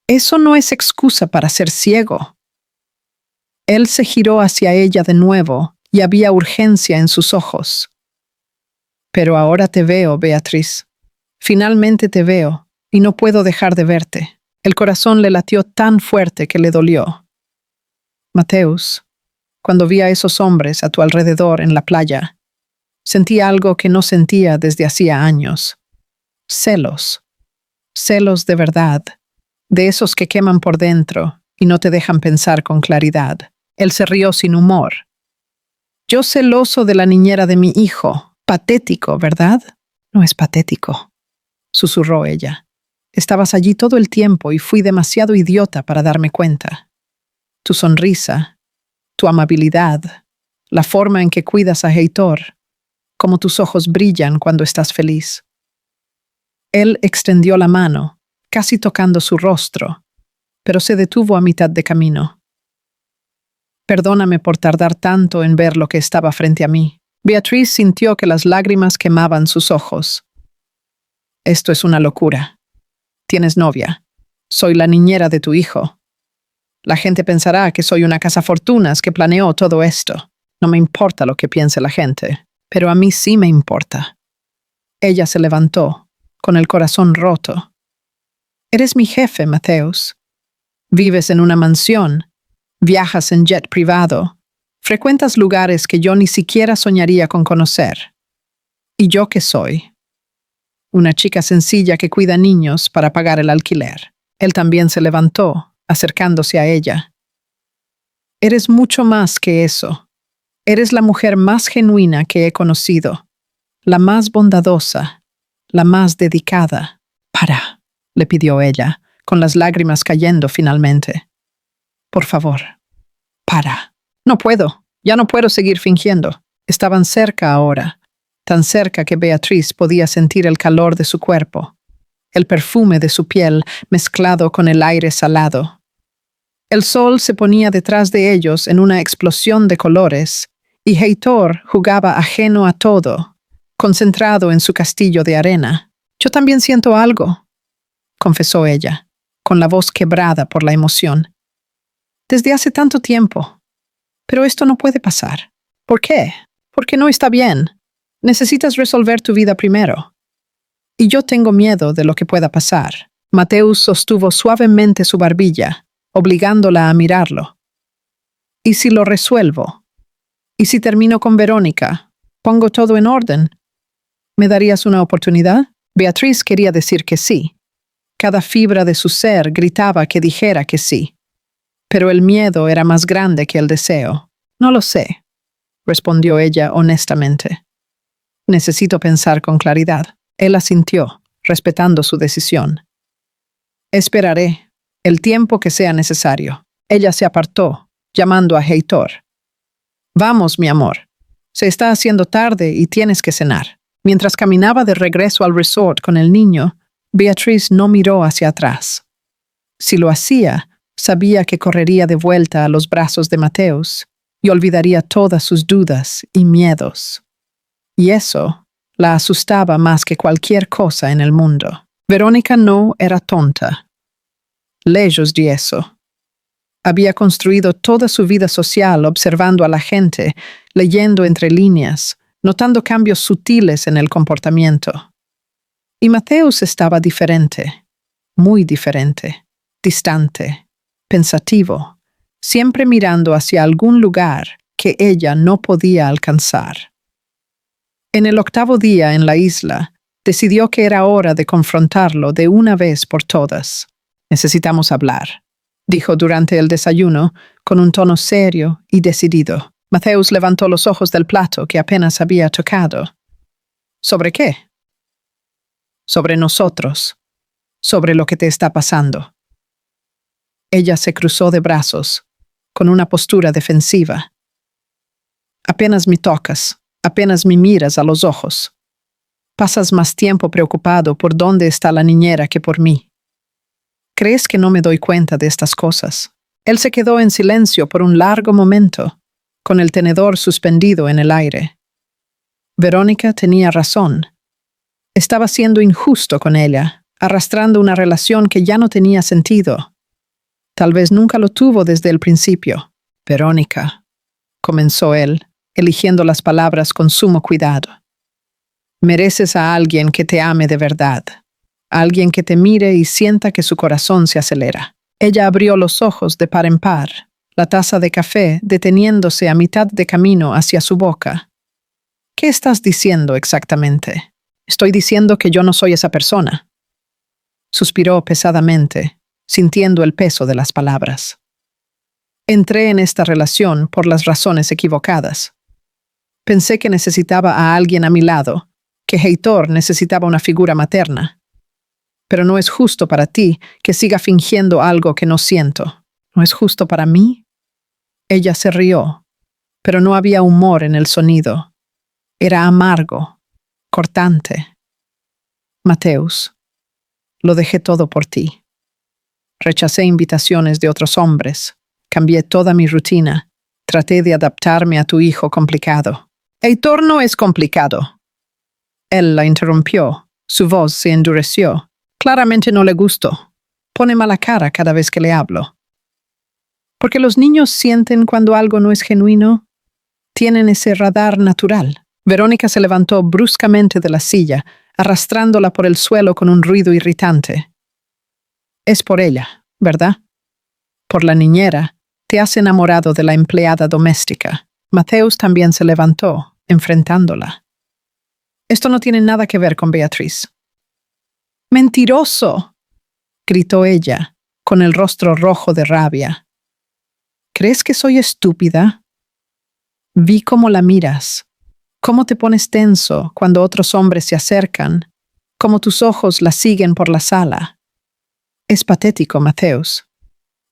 Eso no es excusa para ser ciego. Él se giró hacia ella de nuevo y había urgencia en sus ojos. Pero ahora te veo, Beatriz. Finalmente te veo, y no puedo dejar de verte. El corazón le latió tan fuerte que le dolió. Mateus, cuando vi a esos hombres a tu alrededor en la playa, sentí algo que no sentía desde hacía años. Celos. Celos de verdad. De esos que queman por dentro y no te dejan pensar con claridad. Él se rió sin humor. Yo celoso de la niñera de mi hijo. Patético, ¿verdad? No es patético, susurró ella. Estabas allí todo el tiempo y fui demasiado idiota para darme cuenta. Tu sonrisa, tu amabilidad, la forma en que cuidas a Heitor, como tus ojos brillan cuando estás feliz. Él extendió la mano, casi tocando su rostro, pero se detuvo a mitad de camino. Perdóname por tardar tanto en ver lo que estaba frente a mí. Beatriz sintió que las lágrimas quemaban sus ojos. Esto es una locura. Tienes novia. Soy la niñera de tu hijo. La gente pensará que soy una cazafortunas que planeó todo esto. No me importa lo que piense la gente, pero a mí sí me importa. Ella se levantó, con el corazón roto. Eres mi jefe, Mateus. Vives en una mansión, viajas en jet privado, frecuentas lugares que yo ni siquiera soñaría con conocer. ¿Y yo qué soy? Una chica sencilla que cuida niños para pagar el alquiler. Él también se levantó, acercándose a ella. Eres mucho más que eso. Eres la mujer más genuina que he conocido, la más bondadosa, la más dedicada. Para, le pidió ella, con las lágrimas cayendo finalmente. Por favor, para. No puedo, ya no puedo seguir fingiendo. Estaban cerca ahora, tan cerca que Beatriz podía sentir el calor de su cuerpo, el perfume de su piel mezclado con el aire salado. El sol se ponía detrás de ellos en una explosión de colores, y Heitor jugaba ajeno a todo, concentrado en su castillo de arena. Yo también siento algo, confesó ella, con la voz quebrada por la emoción. Desde hace tanto tiempo. Pero esto no puede pasar. ¿Por qué? Porque no está bien. Necesitas resolver tu vida primero. Y yo tengo miedo de lo que pueda pasar. Mateus sostuvo suavemente su barbilla, obligándola a mirarlo. ¿Y si lo resuelvo? ¿Y si termino con Verónica? ¿Pongo todo en orden? ¿Me darías una oportunidad? Beatriz quería decir que sí. Cada fibra de su ser gritaba que dijera que sí. Pero el miedo era más grande que el deseo. No lo sé, respondió ella honestamente. Necesito pensar con claridad. Él asintió, respetando su decisión. Esperaré el tiempo que sea necesario. Ella se apartó, llamando a Heitor. Vamos, mi amor. Se está haciendo tarde y tienes que cenar. Mientras caminaba de regreso al resort con el niño, Beatriz no miró hacia atrás. Si lo hacía, sabía que correría de vuelta a los brazos de Mateus y olvidaría todas sus dudas y miedos. Y eso la asustaba más que cualquier cosa en el mundo. Verónica no era tonta. Lejos de eso. Había construido toda su vida social observando a la gente, leyendo entre líneas, notando cambios sutiles en el comportamiento. Y Mateus estaba diferente, muy diferente, distante, pensativo, siempre mirando hacia algún lugar que ella no podía alcanzar. En el 8º día en la isla, decidió que era hora de confrontarlo de una vez por todas. Necesitamos hablar, dijo durante el desayuno, con un tono serio y decidido. Mateus levantó los ojos del plato que apenas había tocado. ¿Sobre qué? Sobre nosotros. Sobre lo que te está pasando. Ella se cruzó de brazos, con una postura defensiva. Apenas me tocas, apenas me miras a los ojos. Pasas más tiempo preocupado por dónde está la niñera que por mí. ¿Crees que no me doy cuenta de estas cosas? Él se quedó en silencio por un largo momento, con el tenedor suspendido en el aire. Verónica tenía razón. Estaba siendo injusto con ella, arrastrando una relación que ya no tenía sentido. Tal vez nunca lo tuvo desde el principio. Verónica, comenzó él, eligiendo las palabras con sumo cuidado. Mereces a alguien que te ame de verdad, alguien que te mire y sienta que su corazón se acelera. Ella abrió los ojos de par en par, la taza de café deteniéndose a mitad de camino hacia su boca. ¿Qué estás diciendo exactamente? Estoy diciendo que yo no soy esa persona. Suspiró pesadamente, sintiendo el peso de las palabras. Entré en esta relación por las razones equivocadas. Pensé que necesitaba a alguien a mi lado, que Heitor necesitaba una figura materna. Pero no es justo para ti que siga fingiendo algo que no siento. ¿No es justo para mí? Ella se rió, pero no había humor en el sonido. Era amargo, cortante. Mateus, lo dejé todo por ti. Rechacé invitaciones de otros hombres, cambié toda mi rutina, traté de adaptarme a tu hijo complicado. Heitor no es complicado. Él la interrumpió, su voz se endureció. Claramente no le gustó. Pone mala cara cada vez que le hablo. Porque los niños sienten cuando algo no es genuino. Tienen ese radar natural. Verónica se levantó bruscamente de la silla, arrastrándola por el suelo con un ruido irritante. Es por ella, ¿verdad? Por la niñera, te has enamorado de la empleada doméstica. Mateus también se levantó, enfrentándola. Esto no tiene nada que ver con Beatriz. ¡Mentiroso!, gritó ella, con el rostro rojo de rabia. ¿Crees que soy estúpida? Vi cómo la miras, cómo te pones tenso cuando otros hombres se acercan, cómo tus ojos la siguen por la sala. Es patético, Mateus.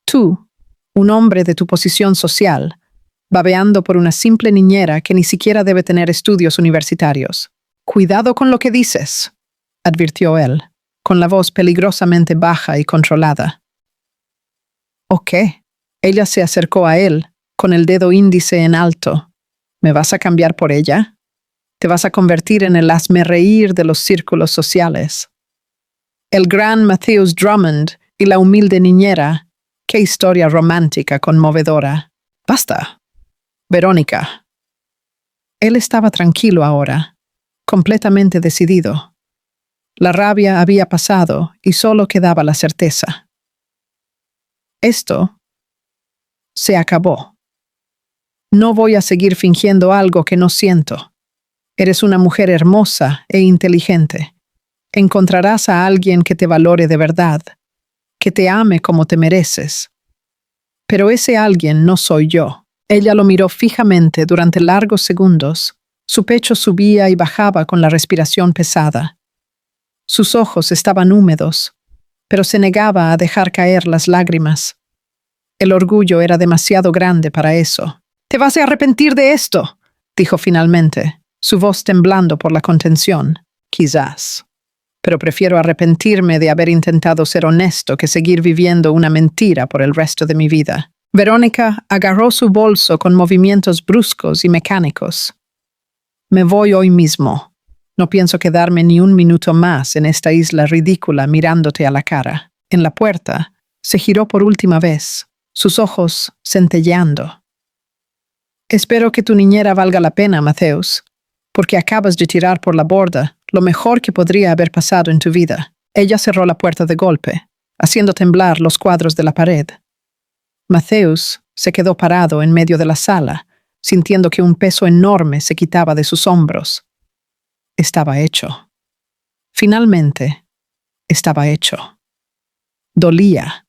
Tú, un hombre de tu posición social, babeando por una simple niñera que ni siquiera debe tener estudios universitarios. Cuidado con lo que dices, advirtió él, con la voz peligrosamente baja y controlada. ¿O qué? Ella se acercó a él, con el dedo índice en alto. ¿Me vas a cambiar por ella? ¿Te vas a convertir en el hazmerreír de los círculos sociales? El gran Mateus Drummond y la humilde niñera. ¡Qué historia romántica conmovedora! ¡Basta! Verónica. Él estaba tranquilo ahora, completamente decidido. La rabia había pasado y solo quedaba la certeza. Esto se acabó. No voy a seguir fingiendo algo que no siento. Eres una mujer hermosa e inteligente. Encontrarás a alguien que te valore de verdad, que te ame como te mereces. Pero ese alguien no soy yo. Ella lo miró fijamente durante largos segundos, Su pecho subía y bajaba con la respiración pesada. Sus ojos estaban húmedos, pero se negaba a dejar caer las lágrimas. El orgullo era demasiado grande para eso. «Te vas a arrepentir de esto», dijo finalmente, su voz temblando por la contención. «Quizás. Pero prefiero arrepentirme de haber intentado ser honesto que seguir viviendo una mentira por el resto de mi vida». Verónica agarró su bolso con movimientos bruscos y mecánicos. «Me voy hoy mismo. No pienso quedarme ni un minuto más en esta isla ridícula mirándote a la cara». En la puerta, se giró por última vez, sus ojos centelleando. «Espero que tu niñera valga la pena, Matthews, porque acabas de tirar por la borda lo mejor que podría haber pasado en tu vida». Ella cerró la puerta de golpe, haciendo temblar los cuadros de la pared. Matthews se quedó parado en medio de la sala, sintiendo que un peso enorme se quitaba de sus hombros. Estaba hecho. Finalmente, estaba hecho. Dolía,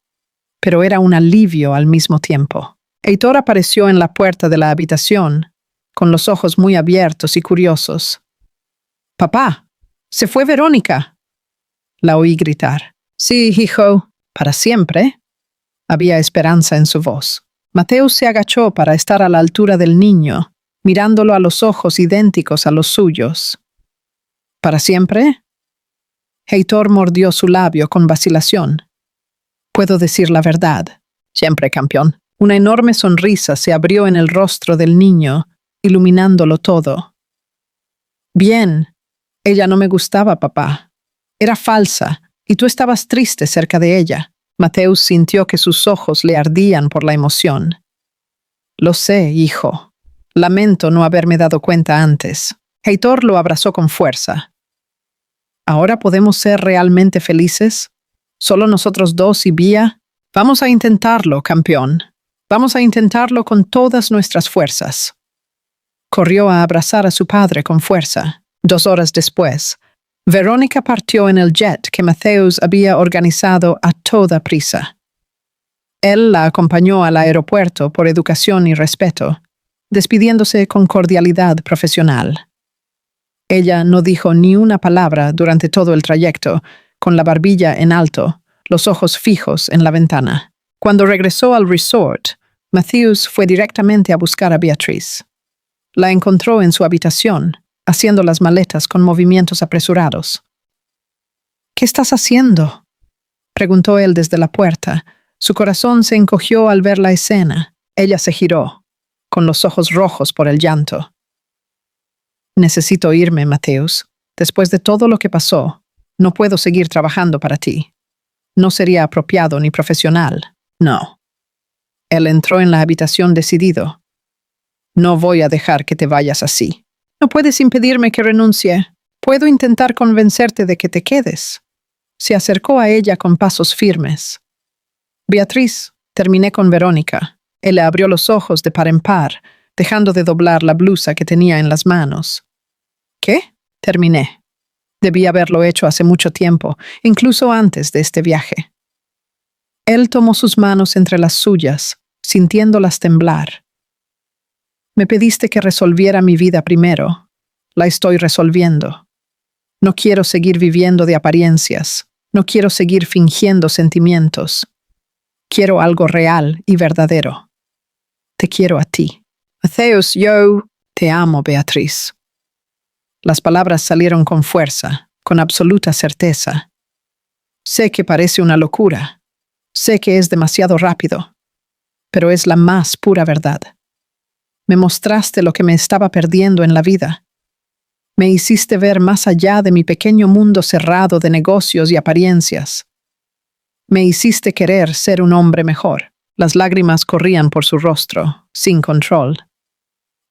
pero era un alivio al mismo tiempo. Heitor apareció en la puerta de la habitación, con los ojos muy abiertos y curiosos. «Papá, ¿se fue Verónica?», la oí gritar. «Sí, hijo, para siempre». Había esperanza en su voz. Matthews se agachó para estar a la altura del niño, mirándolo a los ojos idénticos a los suyos. «¿Para siempre?». Heitor mordió su labio con vacilación. «Puedo decir la verdad. Siempre, campeón». Una enorme sonrisa se abrió en el rostro del niño, iluminándolo todo. «Bien. Ella no me gustaba, papá. Era falsa, y tú estabas triste cerca de ella». Matthews sintió que sus ojos le ardían por la emoción. «Lo sé, hijo. Lamento no haberme dado cuenta antes». Heitor lo abrazó con fuerza. «¿Ahora podemos ser realmente felices? ¿Solo nosotros dos y Bia? Vamos a intentarlo, campeón. Vamos a intentarlo con todas nuestras fuerzas». Corrió a abrazar a su padre con fuerza. 2 horas después, Verónica partió en el jet que Matthews había organizado a toda prisa. Él la acompañó al aeropuerto por educación y respeto, despidiéndose con cordialidad profesional. Ella no dijo ni una palabra durante todo el trayecto, con la barbilla en alto, los ojos fijos en la ventana. Cuando regresó al resort, Matthews fue directamente a buscar a Beatriz. La encontró en su habitación, haciendo las maletas con movimientos apresurados. «¿Qué estás haciendo?», preguntó él desde la puerta. Su corazón se encogió al ver la escena. Ella se giró, con los ojos rojos por el llanto. «Necesito irme, Matthews. Después de todo lo que pasó, no puedo seguir trabajando para ti. No sería apropiado ni profesional. No». Él entró en la habitación decidido. «No voy a dejar que te vayas así. No puedes impedirme que renuncie. Puedo intentar convencerte de que te quedes». Se acercó a ella con pasos firmes. «Beatriz, terminé con Verónica». Él le abrió los ojos de par en par, dejando de doblar la blusa que tenía en las manos. «¿Qué?». «Terminé. Debí haberlo hecho hace mucho tiempo, incluso antes de este viaje». Él tomó sus manos entre las suyas, sintiéndolas temblar. «Me pediste que resolviera mi vida primero. La estoy resolviendo. No quiero seguir viviendo de apariencias. No quiero seguir fingiendo sentimientos. Quiero algo real y verdadero. Te quiero a ti». «Matthews, yo te amo, Beatriz». Las palabras salieron con fuerza, con absoluta certeza. «Sé que parece una locura. Sé que es demasiado rápido. Pero es la más pura verdad. Me mostraste lo que me estaba perdiendo en la vida. Me hiciste ver más allá de mi pequeño mundo cerrado de negocios y apariencias. Me hiciste querer ser un hombre mejor». Las lágrimas corrían por su rostro, sin control.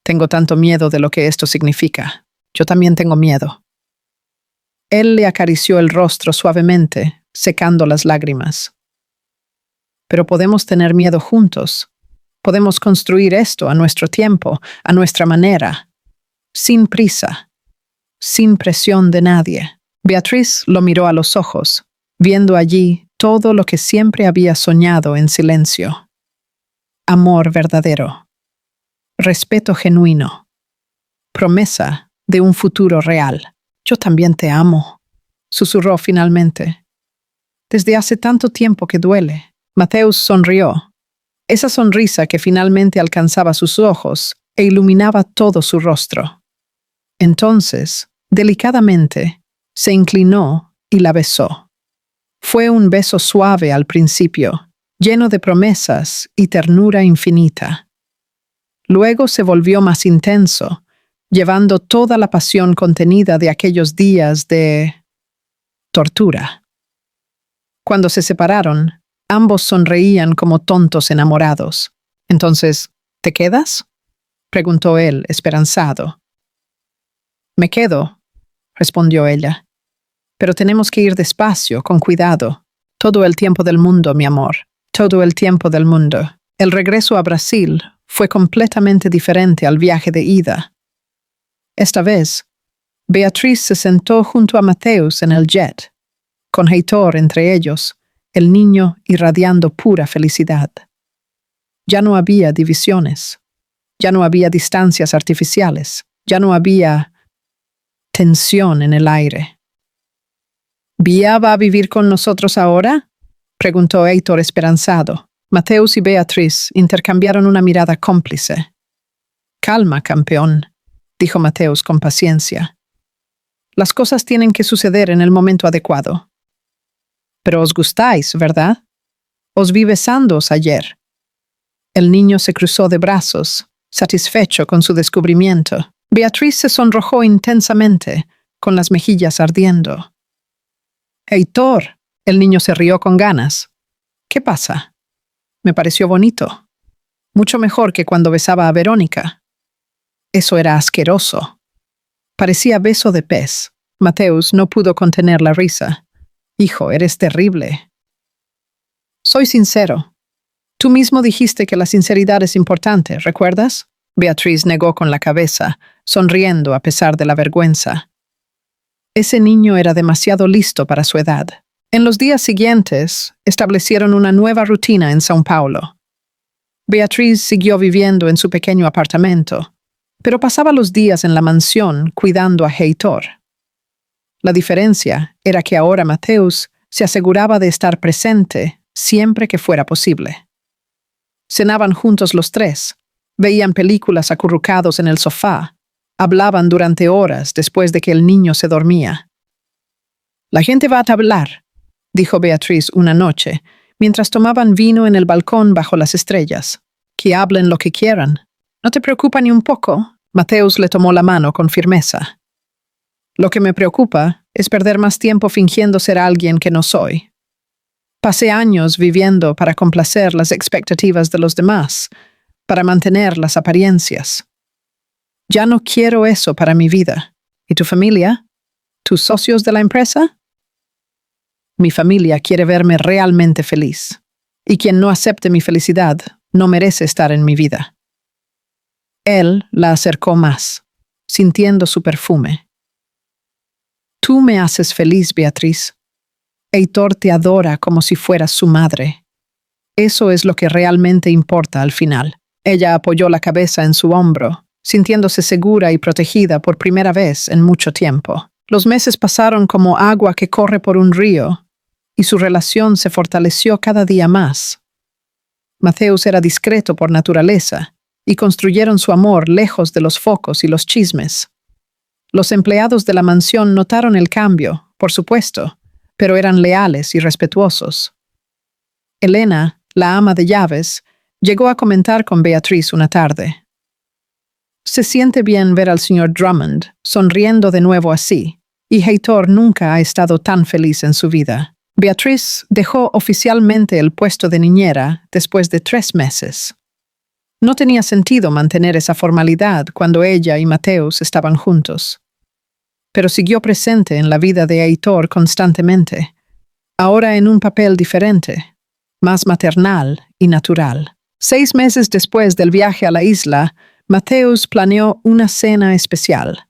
«Tengo tanto miedo de lo que esto significa. Yo también tengo miedo». Él le acarició el rostro suavemente, secando las lágrimas. «Pero podemos tener miedo juntos. Podemos construir esto a nuestro tiempo, a nuestra manera, sin prisa, sin presión de nadie». Beatriz lo miró a los ojos, viendo allí todo lo que siempre había soñado en silencio. Amor verdadero. Respeto genuino. promesa de un futuro real. Yo también te amo, susurró finalmente. Desde hace tanto tiempo que duele. Mateusz sonrió. Esa sonrisa que finalmente alcanzaba sus ojos e iluminaba todo su rostro. Entonces, delicadamente, se inclinó y la besó. Fue un beso suave al principio, lleno de promesas y ternura infinita. Luego se volvió más intenso, llevando toda la pasión contenida de aquellos días de tortura. Cuando se separaron, ambos sonreían como tontos enamorados. Entonces, ¿te quedas?, preguntó él, esperanzado. Me quedo, respondió ella. Pero tenemos que ir despacio, con cuidado. Todo el tiempo del mundo, mi amor. Todo el tiempo del mundo. El regreso a Brasil fue completamente diferente al viaje de ida. Esta vez, Beatriz se sentó junto a Mateusz en el jet, con Heitor entre ellos, el niño irradiando pura felicidad. Ya no había divisiones, ya no había distancias artificiales, ya no había tensión en el aire. ¿Bea va a vivir con nosotros ahora?, preguntó Heitor esperanzado. Mateusz y Beatriz intercambiaron una mirada cómplice. Calma, campeón, dijo Mateusz con paciencia. Las cosas tienen que suceder en el momento adecuado. Pero os gustáis, ¿verdad? Os vi besándoos ayer. El niño se cruzó de brazos, satisfecho con su descubrimiento. Beatriz se sonrojó intensamente, con las mejillas ardiendo. Heitor, el niño se rió con ganas. ¿Qué pasa? Me pareció bonito. Mucho mejor que cuando besaba a Verónica. Eso era asqueroso. Parecía beso de pez. Mateusz no pudo contener la risa. Hijo, eres terrible. Soy sincero. Tú mismo dijiste que la sinceridad es importante, ¿recuerdas? Beatriz negó con la cabeza, sonriendo a pesar de la vergüenza. Ese niño era demasiado listo para su edad. En los días siguientes, establecieron una nueva rutina en São Paulo. Beatriz siguió viviendo en su pequeño apartamento, pero pasaba los días en la mansión cuidando a Heitor. La diferencia era que ahora Mateusz se aseguraba de estar presente siempre que fuera posible. Cenaban juntos los tres, veían películas acurrucados en el sofá, hablaban durante horas después de que el niño se dormía. La gente va a hablar, dijo Beatriz una noche, mientras tomaban vino en el balcón bajo las estrellas. Que hablen lo que quieran. ¿No te preocupa ni un poco? Mateusz le tomó la mano con firmeza. Lo que me preocupa es perder más tiempo fingiendo ser alguien que no soy. Pasé años viviendo para complacer las expectativas de los demás, para mantener las apariencias. Ya no quiero eso para mi vida. ¿Y tu familia? ¿Tus socios de la empresa? Mi familia quiere verme realmente feliz, y quien no acepte mi felicidad no merece estar en mi vida. Él la acercó más, sintiendo su perfume. Tú me haces feliz, Beatriz. Heitor te adora como si fueras su madre. Eso es lo que realmente importa al final. Ella apoyó la cabeza en su hombro, sintiéndose segura y protegida por primera vez en mucho tiempo. Los meses pasaron como agua que corre por un río, y su relación se fortaleció cada día más. Mateusz era discreto por naturaleza, y construyeron su amor lejos de los focos y los chismes. Los empleados de la mansión notaron el cambio, por supuesto, pero eran leales y respetuosos. Elena, la ama de llaves, llegó a comentar con Beatriz una tarde. Se siente bien ver al señor Drummond sonriendo de nuevo así, y Heitor nunca ha estado tan feliz en su vida. Beatriz dejó oficialmente el puesto de niñera después de 3 meses. No tenía sentido mantener esa formalidad cuando ella y Mateusz estaban juntos. Pero siguió presente en la vida de Heitor constantemente, ahora en un papel diferente, más maternal y natural. 6 meses después del viaje a la isla, Mateusz planeó una cena especial.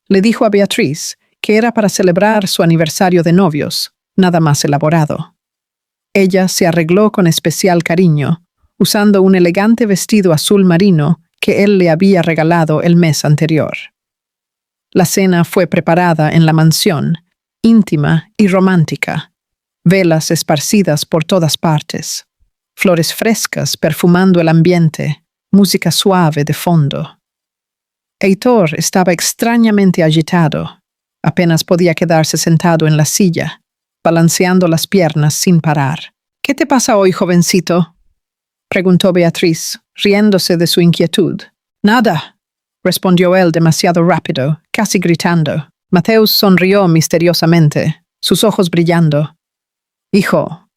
Le dijo a Beatriz que era para celebrar su aniversario de novios, nada más elaborado. Ella se arregló con especial cariño, usando un elegante vestido azul marino que él le había regalado el mes anterior. La cena fue preparada en la mansión, íntima y romántica. Velas esparcidas por todas partes, flores frescas perfumando el ambiente, música suave de fondo. Heitor estaba extrañamente agitado. Apenas podía quedarse sentado en la silla, balanceando las piernas sin parar. «¿Qué te pasa hoy, jovencito?», preguntó Beatriz, riéndose de su inquietud. «Nada», respondió él demasiado rápido, casi gritando. Mateus sonrió misteriosamente, sus ojos brillando. «Hijo,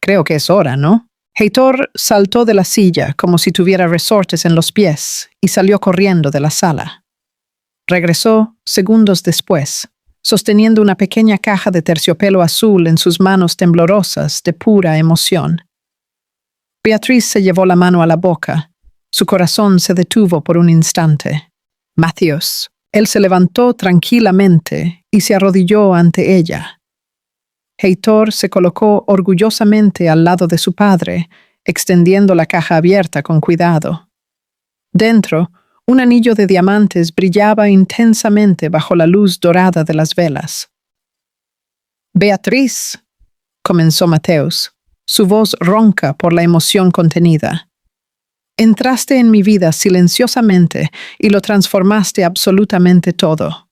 creo que es hora, ¿no?». Heitor saltó de la silla como si tuviera resortes en los pies y salió corriendo de la sala. Regresó segundos después, sosteniendo una pequeña caja de terciopelo azul en sus manos temblorosas de pura emoción. Beatriz se llevó la mano a la boca. Su corazón se detuvo por un instante. «Mateus». Él se levantó tranquilamente y se arrodilló ante ella. Heitor se colocó orgullosamente al lado de su padre, extendiendo la caja abierta con cuidado. Dentro, un anillo de diamantes brillaba intensamente bajo la luz dorada de las velas. «Beatriz», comenzó Mateus, su voz ronca por la emoción contenida. «Entraste en mi vida silenciosamente y lo transformaste absolutamente todo.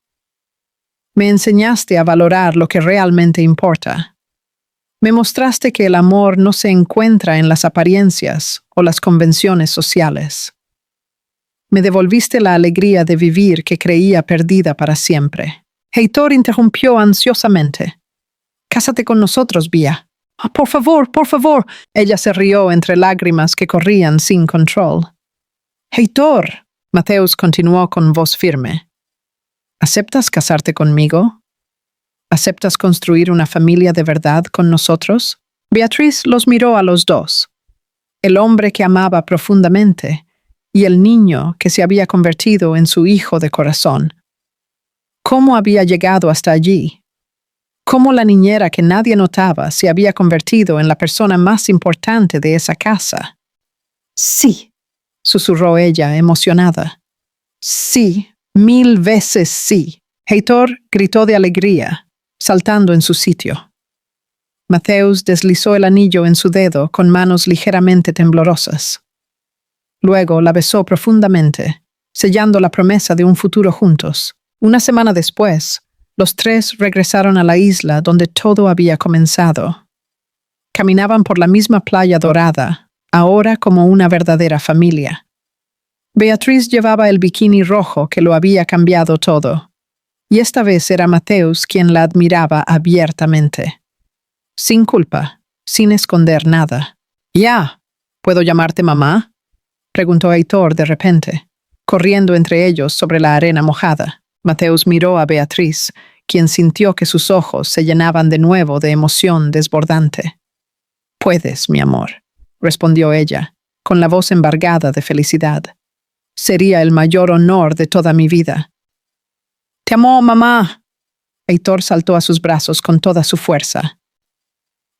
Me enseñaste a valorar lo que realmente importa. Me mostraste que el amor no se encuentra en las apariencias o las convenciones sociales. Me devolviste la alegría de vivir que creía perdida para siempre». Heitor interrumpió ansiosamente. «Cásate con nosotros, Bea». «Oh, por favor, por favor». Ella se rió entre lágrimas que corrían sin control. «Heitor», Mateus continuó con voz firme. «¿Aceptas casarte conmigo? ¿Aceptas construir una familia de verdad con nosotros?» Beatriz los miró a los dos. El hombre que amaba profundamente y el niño que se había convertido en su hijo de corazón. ¿Cómo había llegado hasta allí? Cómo la niñera que nadie notaba se había convertido en la persona más importante de esa casa. «Sí», susurró ella, emocionada. «Sí, 1000 veces sí». Heitor gritó de alegría, saltando en su sitio. Mateus deslizó el anillo en su dedo con manos ligeramente temblorosas. Luego la besó profundamente, sellando la promesa de un futuro juntos. Una semana después, los tres regresaron a la isla donde todo había comenzado. Caminaban por la misma playa dorada, ahora como una verdadera familia. Beatriz llevaba el bikini rojo que lo había cambiado todo, y esta vez era Mateus quien la admiraba abiertamente. Sin culpa, sin esconder nada. «¿Ya? ¿Puedo llamarte mamá?», preguntó Heitor de repente, corriendo entre ellos sobre la arena mojada. Mateus miró a Beatriz, quien sintió que sus ojos se llenaban de nuevo de emoción desbordante. «Puedes, mi amor», respondió ella, con la voz embargada de felicidad. «Sería el mayor honor de toda mi vida». «Te amo, mamá». Heitor saltó a sus brazos con toda su fuerza.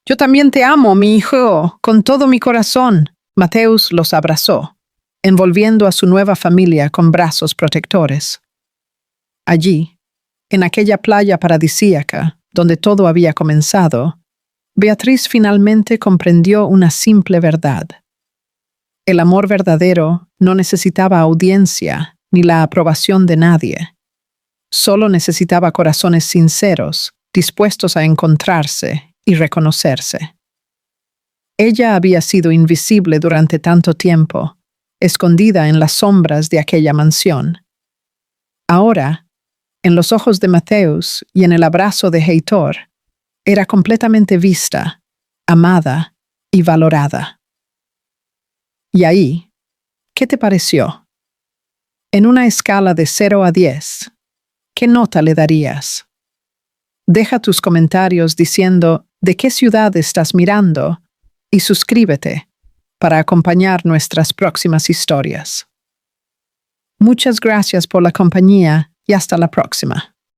«Yo también te amo, mi hijo, con todo mi corazón». Mateus los abrazó, envolviendo a su nueva familia con brazos protectores. Allí, en aquella playa paradisíaca, donde todo había comenzado, Beatriz finalmente comprendió una simple verdad. El amor verdadero no necesitaba audiencia ni la aprobación de nadie. Solo necesitaba corazones sinceros, dispuestos a encontrarse y reconocerse. Ella había sido invisible durante tanto tiempo, escondida en las sombras de aquella mansión. Ahora, en los ojos de Mateus y en el abrazo de Heitor, era completamente vista, amada y valorada. Y ahí, ¿qué te pareció? En una escala de 0 a 10, ¿qué nota le darías? Deja tus comentarios diciendo de qué ciudad estás mirando y suscríbete para acompañar nuestras próximas historias. Muchas gracias por la compañía y hasta la próxima.